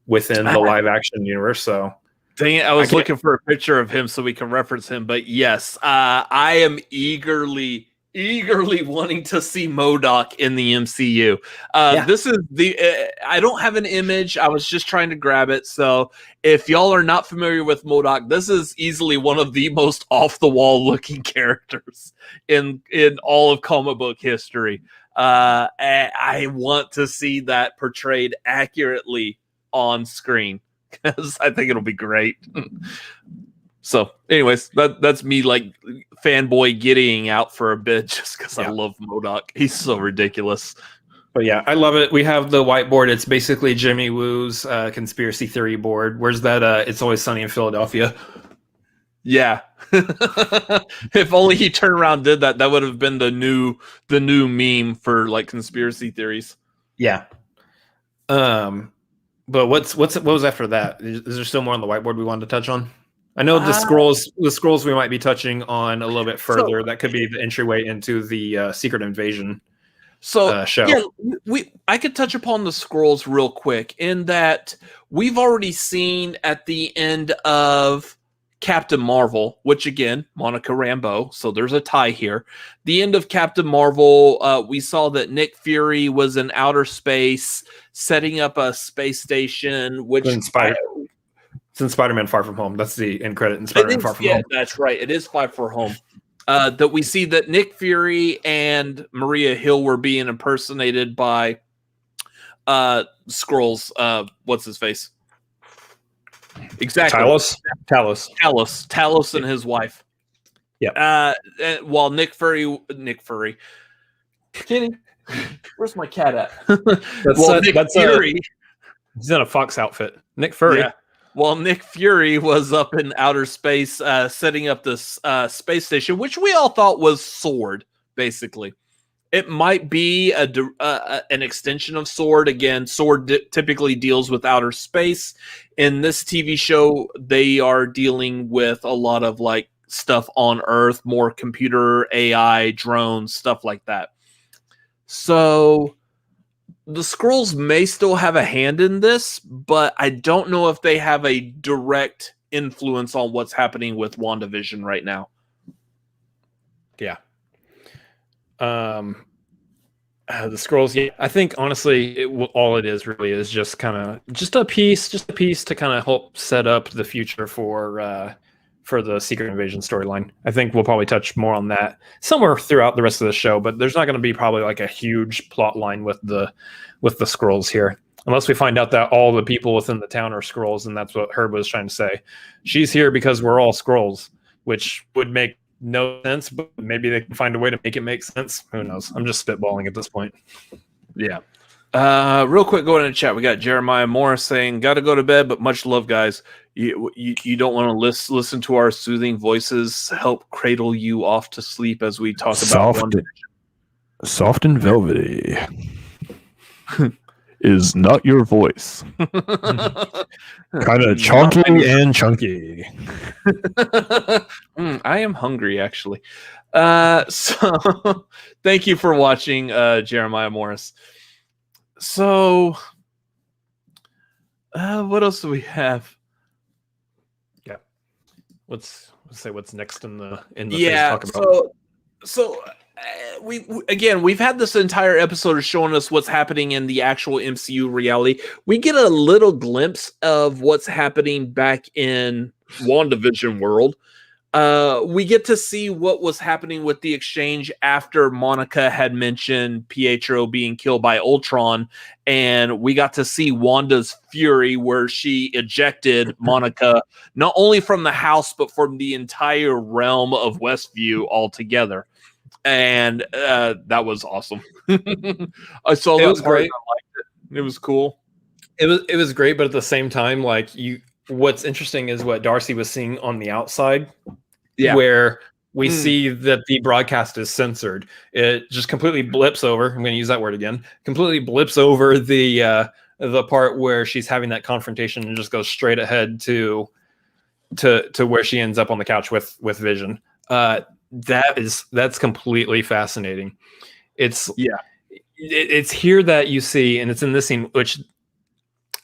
within the live action universe. So, dang it, I was looking for a picture of him so we can reference him. But yes, I am eagerly wanting to see MODOK in the MCU. This is I don't have an image. I was just trying to grab it. So if y'all are not familiar with MODOK, this is easily one of the most off the wall looking characters in all of comic book history. I want to see that portrayed accurately on screen, because I think it'll be great. So, anyways, that's me like fanboy getting out for a bit just because I love MODOK. He's so ridiculous. But yeah, I love it. We have the whiteboard. It's basically Jimmy Woo's conspiracy theory board. Where's that? It's Always Sunny in Philadelphia. Yeah. If only he turned around and did that, that would have been the new meme for like conspiracy theories. Yeah. But what was after that? Is there still more on the whiteboard we wanted to touch on? I know the scrolls we might be touching on a little bit further. That could be the entryway into the Secret Invasion show. Yeah, I could touch upon the scrolls real quick, in that we've already seen at the end of Captain Marvel, which again, Monica Rambeau, so there's a tie here. The end of Captain Marvel, we saw that Nick Fury was in outer space setting up a space station, which it's in Spider-Man Far From Home. That's the end credit in Spider-Man Far From Home. Yeah, that's right. It is Far From Home. That we see that Nick Fury and Maria Hill were being impersonated by Skrulls. What's his face? Exactly. Talos and his wife. Yeah. While Nick Fury. Kenny, where's my cat at? Nick Fury. He's in a Fox outfit. Nick Fury. Yeah. Well, Nick Fury was up in outer space setting up this space station, which we all thought was SWORD, basically. It might be an extension of SWORD. Again, SWORD typically deals with outer space. In this TV show, they are dealing with a lot of like stuff on Earth, more computer, AI, drones, stuff like that. So the Skrulls may still have a hand in this, but I don't know if they have a direct influence on what's happening with WandaVision right now. Yeah. The Skrulls, yeah. I think honestly, all it is really is just a piece to kind of help set up the future for the Secret Invasion storyline. I think we'll probably touch more on that somewhere throughout the rest of the show, but there's not going to be probably like a huge plot line with the Skrulls here, unless we find out that all the people within the town are Skrulls, and that's what Herb was trying to say. She's here because we're all Skrulls, which would make no sense, but maybe they can find a way to make it make sense. Who knows? I'm just spitballing at this point. Yeah. Real quick, going in the chat, we got Jeremiah Morris saying, "Got to go to bed, but much love, guys. You don't want to listen to our soothing voices help cradle you off to sleep as we talk about soft and velvety." is not your voice. Kind of chonky and chunky. I am hungry, actually. So thank you for watching, Jeremiah Morris. So what else do we have? Yeah, let's say what's next in the phase yeah. talk about. So we've had this entire episode of showing us what's happening in the actual MCU reality. We get a little glimpse of what's happening back in WandaVision world. We get to see what was happening with the exchange after Monica had mentioned Pietro being killed by Ultron, and we got to see Wanda's fury where she ejected Monica not only from the house but from the entire realm of Westview altogether. And that was awesome. I saw it that was part. great. I liked it. It was cool. It was great, but at the same time, like what's interesting is what Darcy was seeing on the outside, where we see that the broadcast is censored. It just completely blips over. I'm going to use that word again. Completely blips over the part where she's having that confrontation and just goes straight ahead to where she ends up on the couch with Vision. That's completely fascinating. It's here that you see, and it's in this scene, which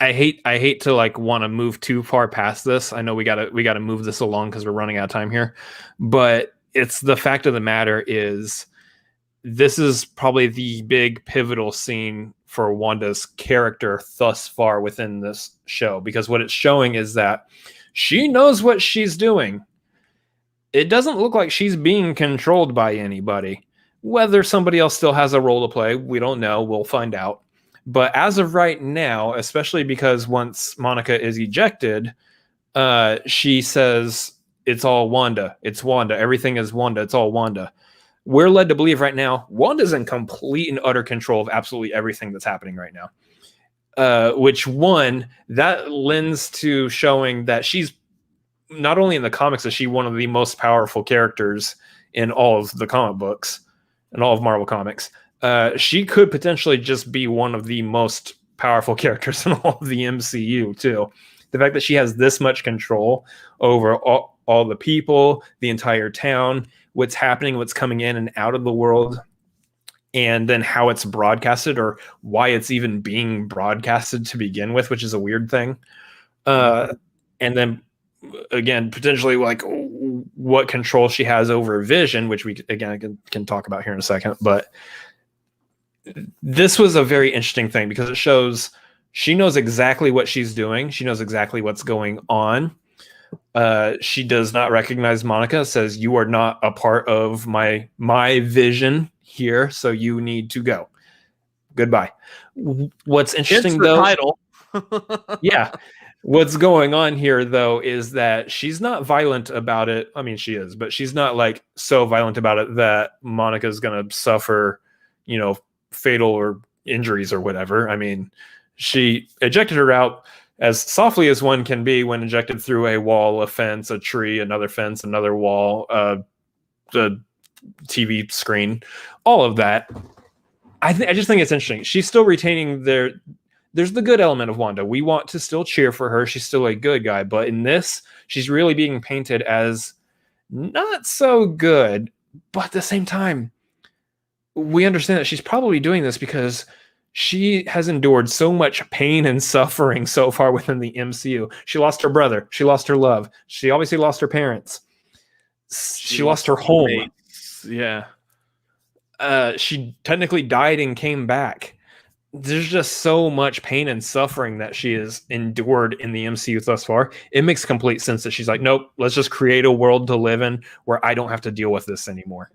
I hate to like want to move too far past this. I know we gotta move this along because we're running out of time here, but it's the fact of the matter is this is probably the big pivotal scene for Wanda's character thus far within this show, because what it's showing is that she knows what she's doing. It doesn't look like she's being controlled by anybody. Whether somebody else still has a role to play, we don't know. We'll find out. But as of right now, especially because once Monica is ejected, she says, it's all Wanda. It's Wanda. Everything is Wanda. It's all Wanda. We're led to believe right now, Wanda's in complete and utter control of absolutely everything that's happening right now. That lends to showing that she's not only in the comics is she one of the most powerful characters in all of the comic books and all of Marvel Comics. She could potentially just be one of the most powerful characters in all of the MCU too. The fact that she has this much control over all the people, the entire town, what's happening, what's coming in and out of the world, and then how it's broadcasted or why it's even being broadcasted to begin with, which is a weird thing. And then again, potentially like what control she has over Vision, which we again can talk about here in a second. But this was a very interesting thing because it shows she knows exactly what she's doing. She knows exactly what's going on. She does not recognize Monica, says, you are not a part of my vision here, so you need to go. Goodbye. What's interesting though, title. yeah. What's going on here, though, is that she's not violent about it. I mean, she is, but she's not like so violent about it that Monica's going to suffer, fatal or injuries or whatever. I mean, she ejected her out as softly as one can be when ejected through a wall, a fence, a tree, another fence, another wall, the TV screen, all of that. I just think it's interesting. She's still retaining there's the good element of Wanda. We want to still cheer for her. She's still a good guy. But in this, she's really being painted as not so good. But at the same time, we understand that she's probably doing this because she has endured so much pain and suffering so far within the MCU. She lost her brother. She lost her love. She obviously lost her parents. She lost her home. Yeah. She technically died and came back. There's just so much pain and suffering that she has endured in the MCU thus far. It makes complete sense that she's like, nope, let's just create a world to live in where I don't have to deal with this anymore.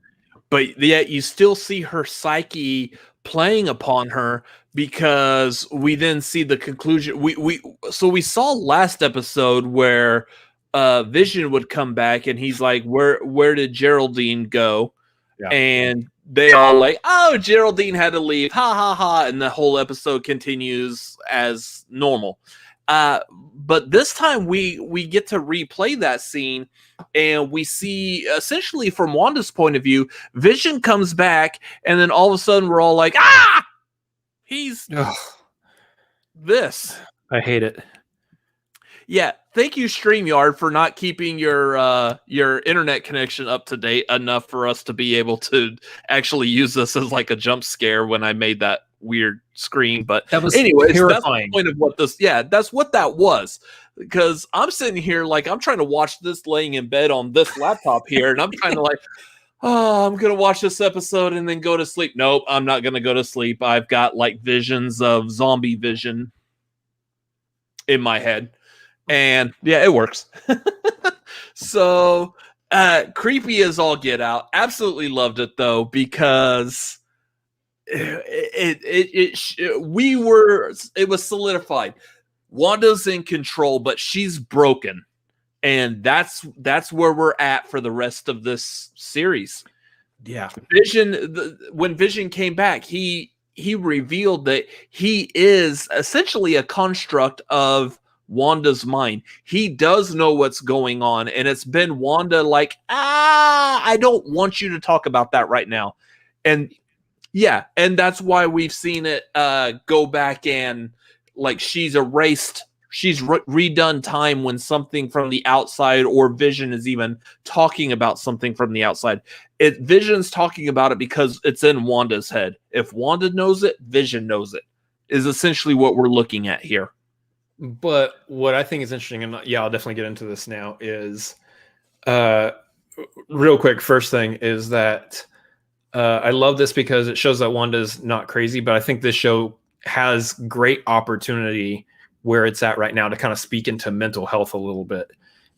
But yet you still see her psyche playing upon her because we then see the conclusion. We saw last episode where Vision would come back and he's like, where did Geraldine go? Yeah. And they all like, oh, Geraldine had to leave. Ha, ha, ha. And the whole episode continues as normal. But this time we get to replay that scene and we see essentially from Wanda's point of view, Vision comes back and then all of a sudden we're all like, he's this. I hate it. Yeah, thank you, StreamYard, for not keeping your internet connection up to date enough for us to be able to actually use this as like a jump scare when I made that weird screen. But That was anyways, terrifying. that's the point of what this. Yeah, that's what that was. Because I'm sitting here like I'm trying to watch this laying in bed on this laptop here, and I'm trying to like, oh, I'm gonna watch this episode and then go to sleep. Nope, I'm not gonna go to sleep. I've got like visions of zombie vision in my head. And yeah, it works. So creepy as all get out. Absolutely loved it though, because it was solidified. Wanda's in control, but she's broken. And that's where we're at for the rest of this series. Yeah. When Vision came back, he revealed that he is essentially a construct of Wanda's mind. He does know what's going on, and it's been Wanda like, I don't want you to talk about that right now. And yeah, and that's why we've seen it go back and like she's redone time when something from the outside or Vision is even talking about something from the outside. Vision's talking about it because it's in Wanda's head. If Wanda knows it, Vision knows it, is essentially what we're looking at here. But what I think is interesting, and yeah, I'll definitely get into this now, is real quick, first thing is that I love this because it shows that Wanda's not crazy, but I think this show has great opportunity where it's at right now to kind of speak into mental health a little bit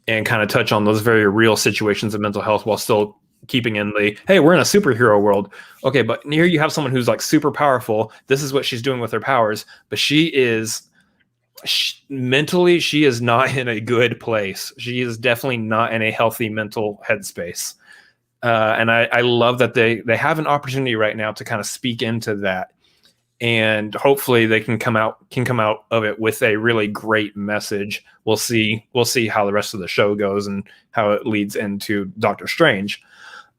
and kind of touch on those very real situations of mental health while still keeping in the, hey, we're in a superhero world. Okay, but here you have someone who's like super powerful. This is what she's doing with her powers, but mentally, she is not in a good place. She is definitely not in a healthy mental headspace. And I love that they have an opportunity right now to kind of speak into that. And hopefully they can come out of it with a really great message. We'll see how the rest of the show goes and how it leads into Doctor Strange.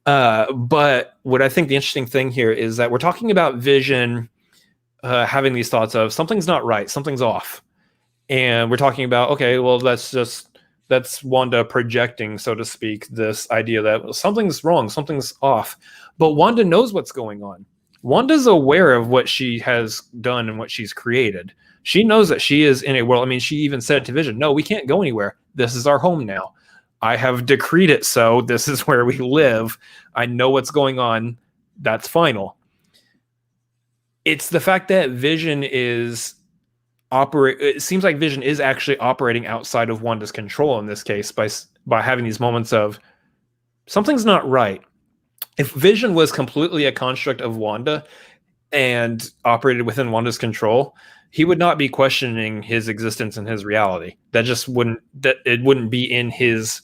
But what I think the interesting thing here is that we're talking about Vision having these thoughts of something's not right, something's off. And we're talking about, okay, well, that's Wanda projecting, so to speak, this idea that something's wrong, something's off. But Wanda knows what's going on. Wanda's aware of what she has done and what she's created. She knows that she is in a world. I mean, she even said to Vision, no, we can't go anywhere. This is our home now. I have decreed it so. This is where we live. I know what's going on. That's final. It's the fact that Vision is it seems like Vision is actually operating outside of Wanda's control in this case by having these moments of something's not right. If Vision was completely a construct of Wanda and operated within Wanda's control, he would not be questioning his existence and his reality. It wouldn't be in his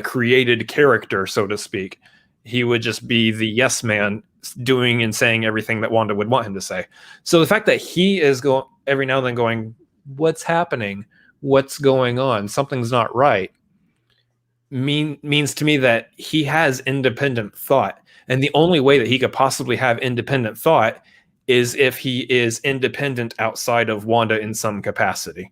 created character, so to speak. He would just be the yes man doing and saying everything that Wanda would want him to say. So the fact that he is going every now and then going, what's happening? What's going on? Something's not right. Means to me that he has independent thought. And the only way that he could possibly have independent thought is if he is independent outside of Wanda in some capacity.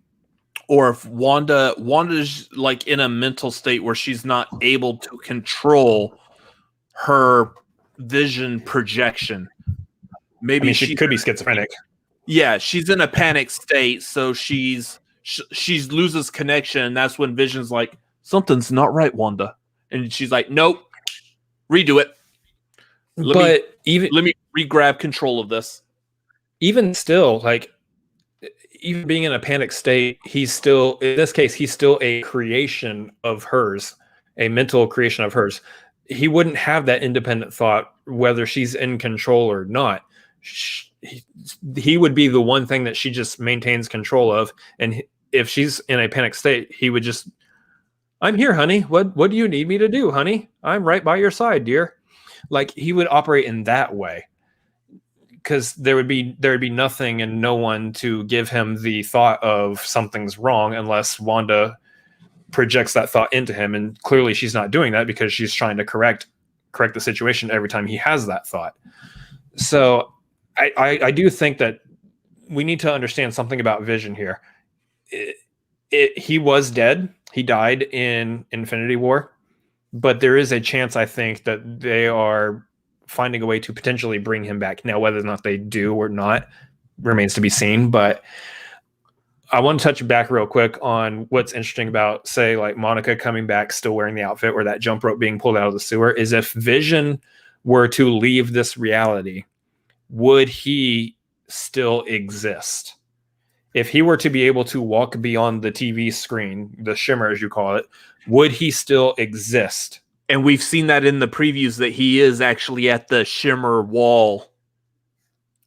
Or if Wanda's like in a mental state where she's not able to control her vision projection. Maybe she could be schizophrenic. Yeah, she's in a panic state, so she loses connection, and that's when Vision's like, something's not right, Wanda. And she's like, nope, redo it. Let me re-grab control of this. Even still, like, even being in a panic state, in this case, he's still a creation of hers, a mental creation of hers. He wouldn't have that independent thought, whether she's in control or not. He would be the one thing that she just maintains control of. And if she's in a panic state, he would just, I'm here, honey. What do you need me to do, honey? I'm right by your side, dear. Like, he would operate in that way, because there would be nothing and no one to give him the thought of something's wrong unless Wanda projects that thought into him. And clearly she's not doing that because she's trying to correct the situation every time he has that thought. So I do think that we need to understand something about Vision here. He was dead. He died in Infinity War, but there is a chance, I think, that they are finding a way to potentially bring him back. Now, whether or not they do or not remains to be seen, but I want to touch back real quick on what's interesting about, say, like Monica coming back still wearing the outfit, or that jump rope being pulled out of the sewer, is if Vision were to leave this reality, would he still exist? If he were to be able to walk beyond the TV screen, the shimmer as you call it, would he still exist? And we've seen that in the previews that he is actually at the shimmer wall.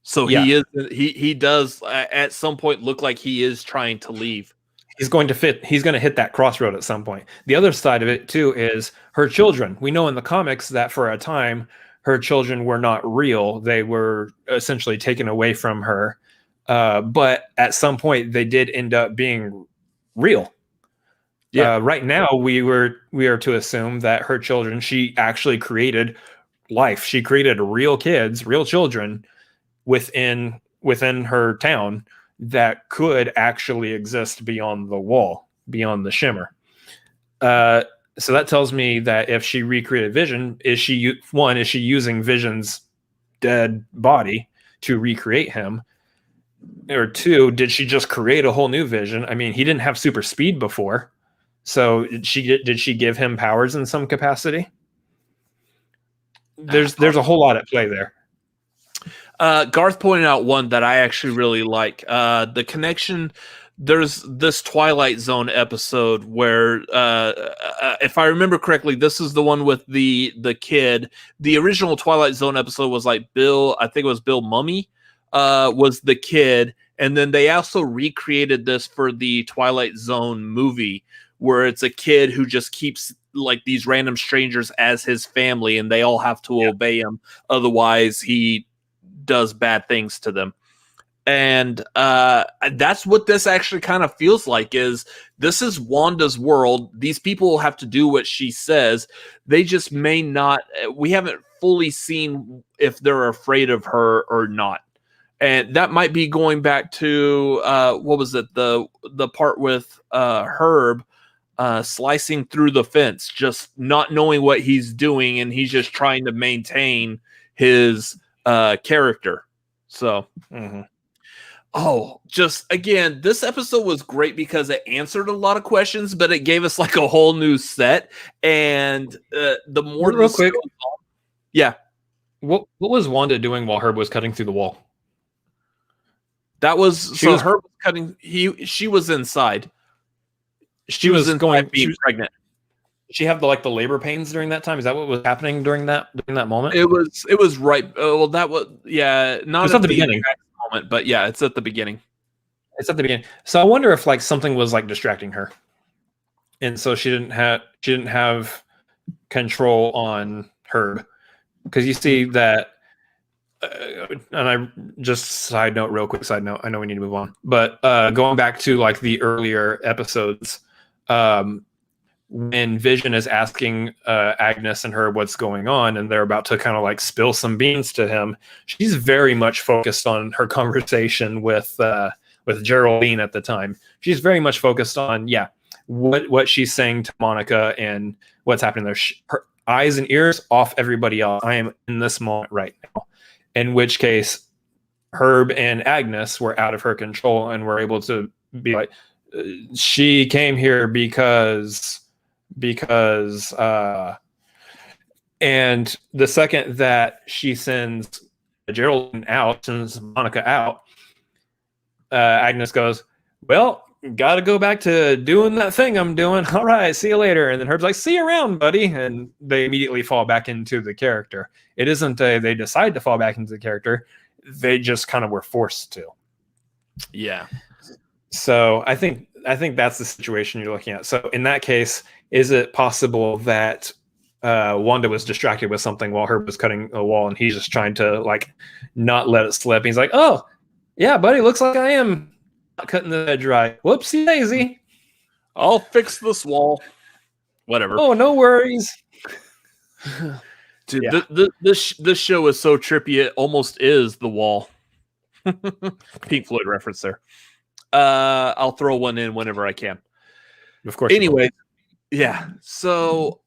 So he does at some point look like he is trying to leave. He's going to hit that crossroad at some point. The other side of it too is her children. We know in the comics that for a time her children were not real. They were essentially taken away from her. But at some point they did end up being real. Yeah. Right now we are to assume that her children, she actually created life. She created real kids, real children within her town that could actually exist beyond the wall, beyond the shimmer. So that tells me that if she recreated Vision, is she using Vision's dead body to recreate him? Or two, did she just create a whole new Vision? I mean, he didn't have super speed before. So did she give him powers in some capacity? There's a whole lot at play there. Garth pointed out one that I actually really like. The connection. There's this Twilight Zone episode where, if I remember correctly, this is the one with the kid. The original Twilight Zone episode was like Bill. I think it was Bill Mummy. Was the kid, and then they also recreated this for the Twilight Zone movie, where it's a kid who just keeps like these random strangers as his family, and they all have to obey him, otherwise he does bad things to them. And that's what this actually kind of feels like. Is this is Wanda's world? These people have to do what she says. They just may not. We haven't fully seen if they're afraid of her or not. And that might be going back to what was it? The part with Herb slicing through the fence, just not knowing what he's doing, and he's just trying to maintain his character. So, just again, this episode was great because it answered a lot of questions, but it gave us like a whole new set. And the more real quick, what was Wanda doing while Herb was cutting through the wall? That was Herb was cutting. She was inside. She was going being pregnant. Did she have the labor pains during that time? Is that what was happening during that moment? It was right. Well, that was not at the beginning moment, but yeah, it's at the beginning. It's at the beginning. So I wonder if something was distracting her, and so she didn't have control on Herb, because you see that. And I just side note, I know we need to move on, but going back to the earlier episodes, when Vision is asking Agnes and Herb what's going on, and they're about to kind of spill some beans to him, she's very much focused on her conversation with Geraldine at the time. She's very much focused on what she's saying to Monica and what's happening there. Her eyes and ears off everybody else. I am in this moment right now. In which case, Herb and Agnes were out of her control and were able to be like, she came here because, and the second that she sends Geraldine out, sends Monica out, Agnes goes, well, got to go back to doing that thing I'm doing. All right, see you later. And then Herb's like, see you around, buddy. And they immediately fall back into the character. It isn't they decide to fall back into the character. They just kind of were forced to. Yeah. So I think that's the situation you're looking at. So in that case, is it possible that Wanda was distracted with something while Herb was cutting a wall, and he's just trying to not let it slip? He's like, oh, yeah, buddy, looks like I am cutting the edge right. Whoopsie daisy. I'll fix this wall. Whatever. Oh, no worries. Dude, this show is so trippy. It almost is The Wall. Pink Floyd reference there. I'll throw one in whenever I can. Of course. Anyway, yeah. So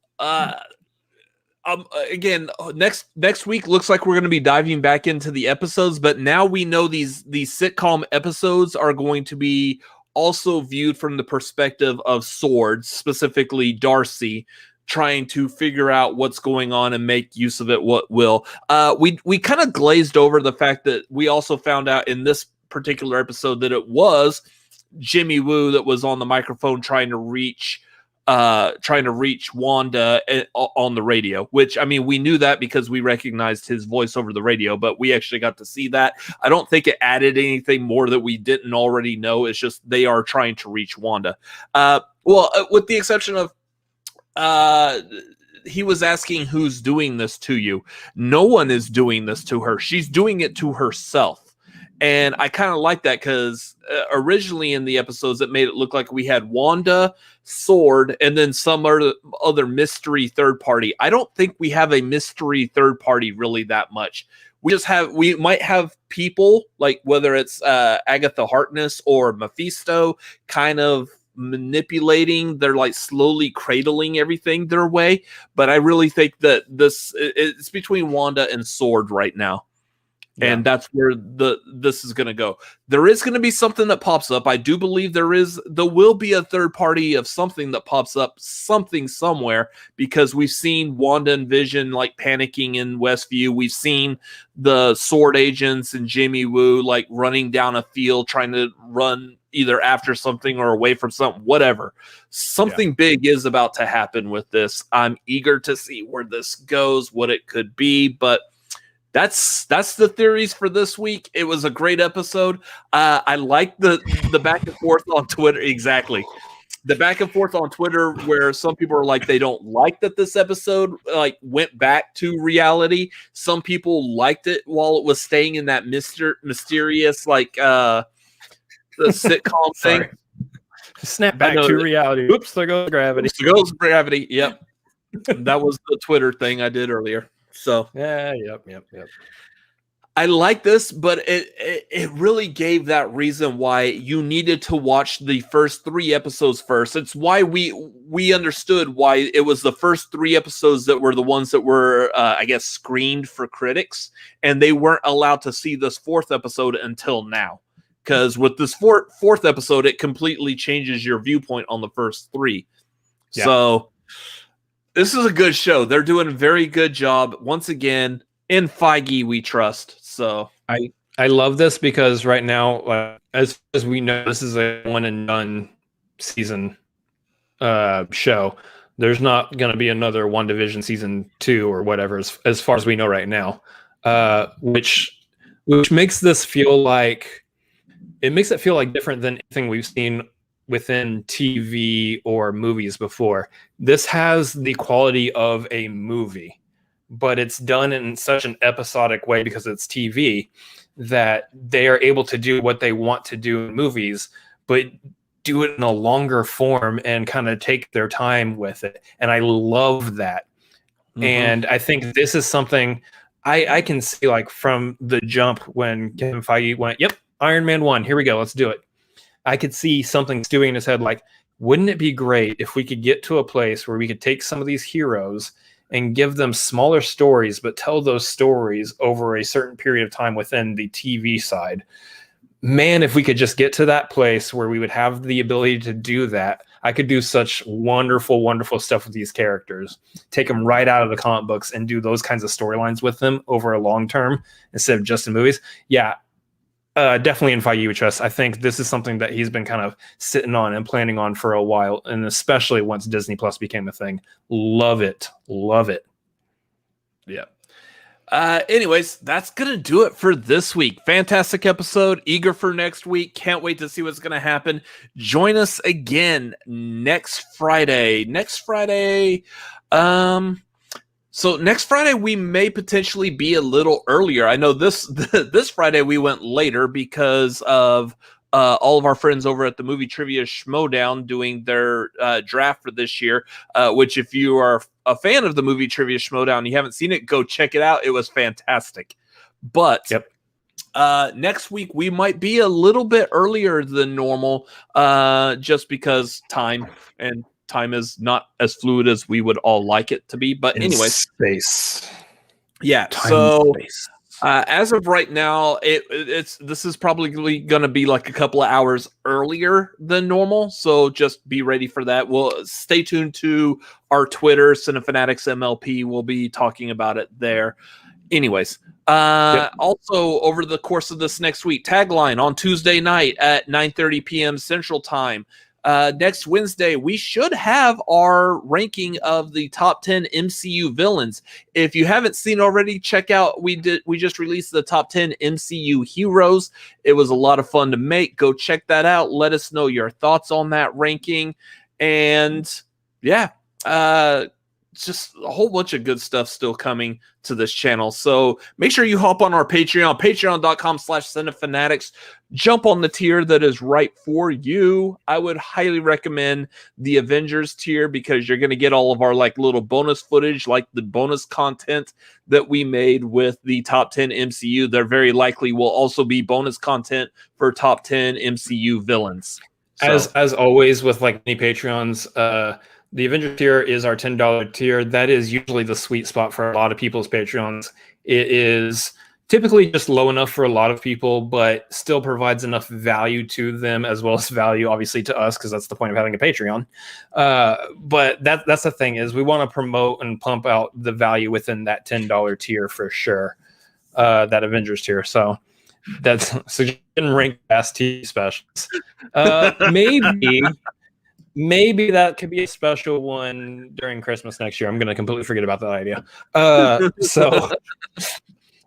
again, next week looks like we're going to be diving back into the episodes, but now we know these sitcom episodes are going to be also viewed from the perspective of Sword, specifically Darcy, trying to figure out what's going on and make use of it what will. We kind of glazed over the fact that we also found out in this particular episode that it was Jimmy Woo that was on the microphone trying to reach Wanda on the radio, which, I mean, we knew that because we recognized his voice over the radio, but we actually got to see that. I don't think it added anything more that we didn't already know. It's just they are trying to reach Wanda. With the exception of he was asking who's doing this to you. No one is doing this to her. She's doing it to herself. And I kind of like that because originally in the episodes, it made it look like we had Wanda, Sword, and then some other mystery third party. I don't think we have a mystery third party really that much. We might have people like whether it's Agatha Harkness or Mephisto kind of manipulating. They're like slowly cradling everything their way. But I really think that it's between Wanda and Sword right now. Yeah. And that's where this is going to go. There is going to be something that pops up. I do believe there will be a third party of something that pops up somewhere, because we've seen Wanda and Vision like panicking in Westview. We've seen the Sword agents and Jimmy Woo like running down a field trying to run either after something or away from something, whatever. Something big is about to happen with this. I'm eager to see where this goes, what it could be, but that's the theories for this week. It was a great episode. I like the back and forth on Twitter. Exactly. The back and forth on Twitter where some people are like, they don't like that this episode like went back to reality. Some people liked it while it was staying in that mysterious, like, the sitcom thing. Snap back to reality. Oops, there goes gravity. There goes gravity. Yep. That was the Twitter thing I did earlier. So yeah, yep. I like this, but it really gave that reason why you needed to watch the first 3 episodes first. It's why we understood why it was the first 3 episodes that were the ones that were, I guess, screened for critics, and they weren't allowed to see this 4th episode until now. Because with this fourth episode, it completely changes your viewpoint on the first 3. Yeah. So this is a good show. They're doing a very good job. Once again, in Feige we trust. So I love this because right now, as we know, this is a one and done season show. There's not going to be another WandaVision season 2 or whatever, as far as we know right now, which makes this feel like different than anything we've seen within TV or movies before. This has the quality of a movie, but it's done in such an episodic way because it's TV that they are able to do what they want to do in movies, but do it in a longer form and kind of take their time with it. And I love that. Mm-hmm. And I think this is something I can see like from the jump when Kevin Feige went, yep, Iron Man 1, here we go, let's do it. I could see something stewing in his head like, wouldn't it be great if we could get to a place where we could take some of these heroes and give them smaller stories, but tell those stories over a certain period of time within the TV side? Man, if we could just get to that place where we would have the ability to do that, I could do such wonderful, wonderful stuff with these characters. Take them right out of the comic books and do those kinds of storylines with them over a long term instead of just in movies. Yeah. Definitely in Feige we trust. I think this is something that he's been kind of sitting on and planning on for a while, and especially once Disney Plus became a thing. Love it. Yeah. Anyways, that's going to do it for this week. Fantastic episode. Eager for next week. Can't wait to see what's going to happen. Join us again next Friday. So next Friday, we may potentially be a little earlier. I know this Friday we went later because of all of our friends over at the Movie Trivia Schmodown doing their draft for this year, which if you are a fan of the Movie Trivia Schmodown and you haven't seen it, go check it out. It was fantastic. But Next week we might be a little bit earlier than normal, just because time is not as fluid as we would all like it to be. But anyway, space. Yeah. Time so and space. as of right now, this is probably going to be like a couple of hours earlier than normal. So just be ready for that. We'll stay tuned to our Twitter, Cinefanatics MLP. We'll be talking about it there. Anyways, also over the course of this next week, Tagline on Tuesday night at 9:30 p.m. Central Time. Next Wednesday, we should have our ranking of the top 10 MCU villains. If you haven't seen already, check out. We just released the top 10 MCU heroes. It was a lot of fun to make. Go check that out. Let us know your thoughts on that ranking. And yeah, just a whole bunch of good stuff still coming to this channel. So make sure you hop on our Patreon, patreon.com/cinefanatics. Jump on the tier that is right for you. I would highly recommend the Avengers tier because you're going to get all of our like little bonus footage, like the bonus content that we made with the top 10 MCU. There very likely will also be bonus content for top 10 MCU villains. So, as always with like many Patreons, the Avenger tier is our $10 tier. That is usually the sweet spot for a lot of people's Patreons. It is typically just low enough for a lot of people, but still provides enough value to them as well as value, obviously, to us, because that's the point of having a Patreon. But that's the thing is we want to promote and pump out the value within that $10 tier for sure, that Avengers tier. So that's suggestion rank fast T specials. Maybe that could be a special one during Christmas next year. I'm going to completely forget about that idea. So,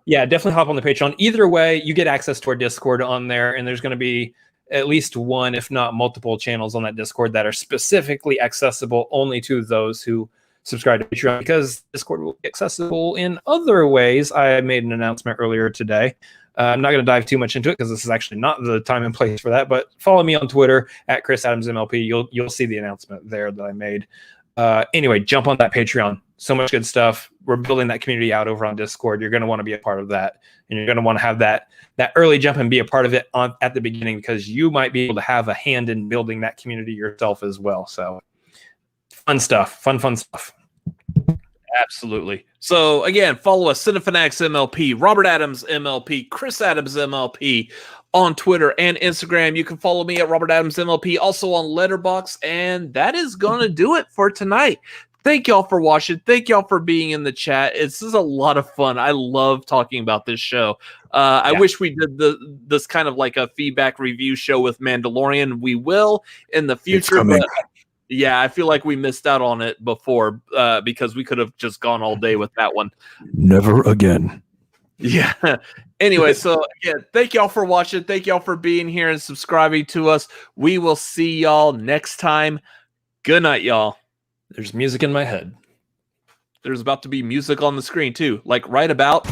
yeah, definitely hop on the Patreon. Either way, you get access to our Discord on there, and there's going to be at least one, if not multiple channels on that Discord that are specifically accessible only to those who subscribe to Patreon, because Discord will be accessible in other ways. I made an announcement earlier today. I'm not going to dive too much into it because this is actually not the time and place for that. But follow me on Twitter at ChrisAdamsMLP. You'll see the announcement there that I made. Anyway, jump on that Patreon. So much good stuff. We're building that community out over on Discord. You're going to want to be a part of that, and you're going to want to have that early jump and be a part of it at the beginning, because you might be able to have a hand in building that community yourself as well. So fun stuff. Fun stuff. Absolutely. So again, follow us, Cinefanatics MLP, Robert Adams MLP, Chris Adams MLP on Twitter and Instagram. You can follow me at Robert Adams MLP, also on Letterboxd. And that is going to do it for tonight. Thank y'all for watching. Thank y'all for being in the chat. This is a lot of fun. I love talking about this show. I wish we did this kind of like a feedback review show with Mandalorian. We will in the future. But yeah, I feel like we missed out on it before because we could have just gone all day with that one. Never again. Yeah. Anyway, so again, thank y'all for watching. Thank y'all for being here and subscribing to us. We will see y'all next time. Good night, y'all. There's music in my head. There's about to be music on the screen too, like right about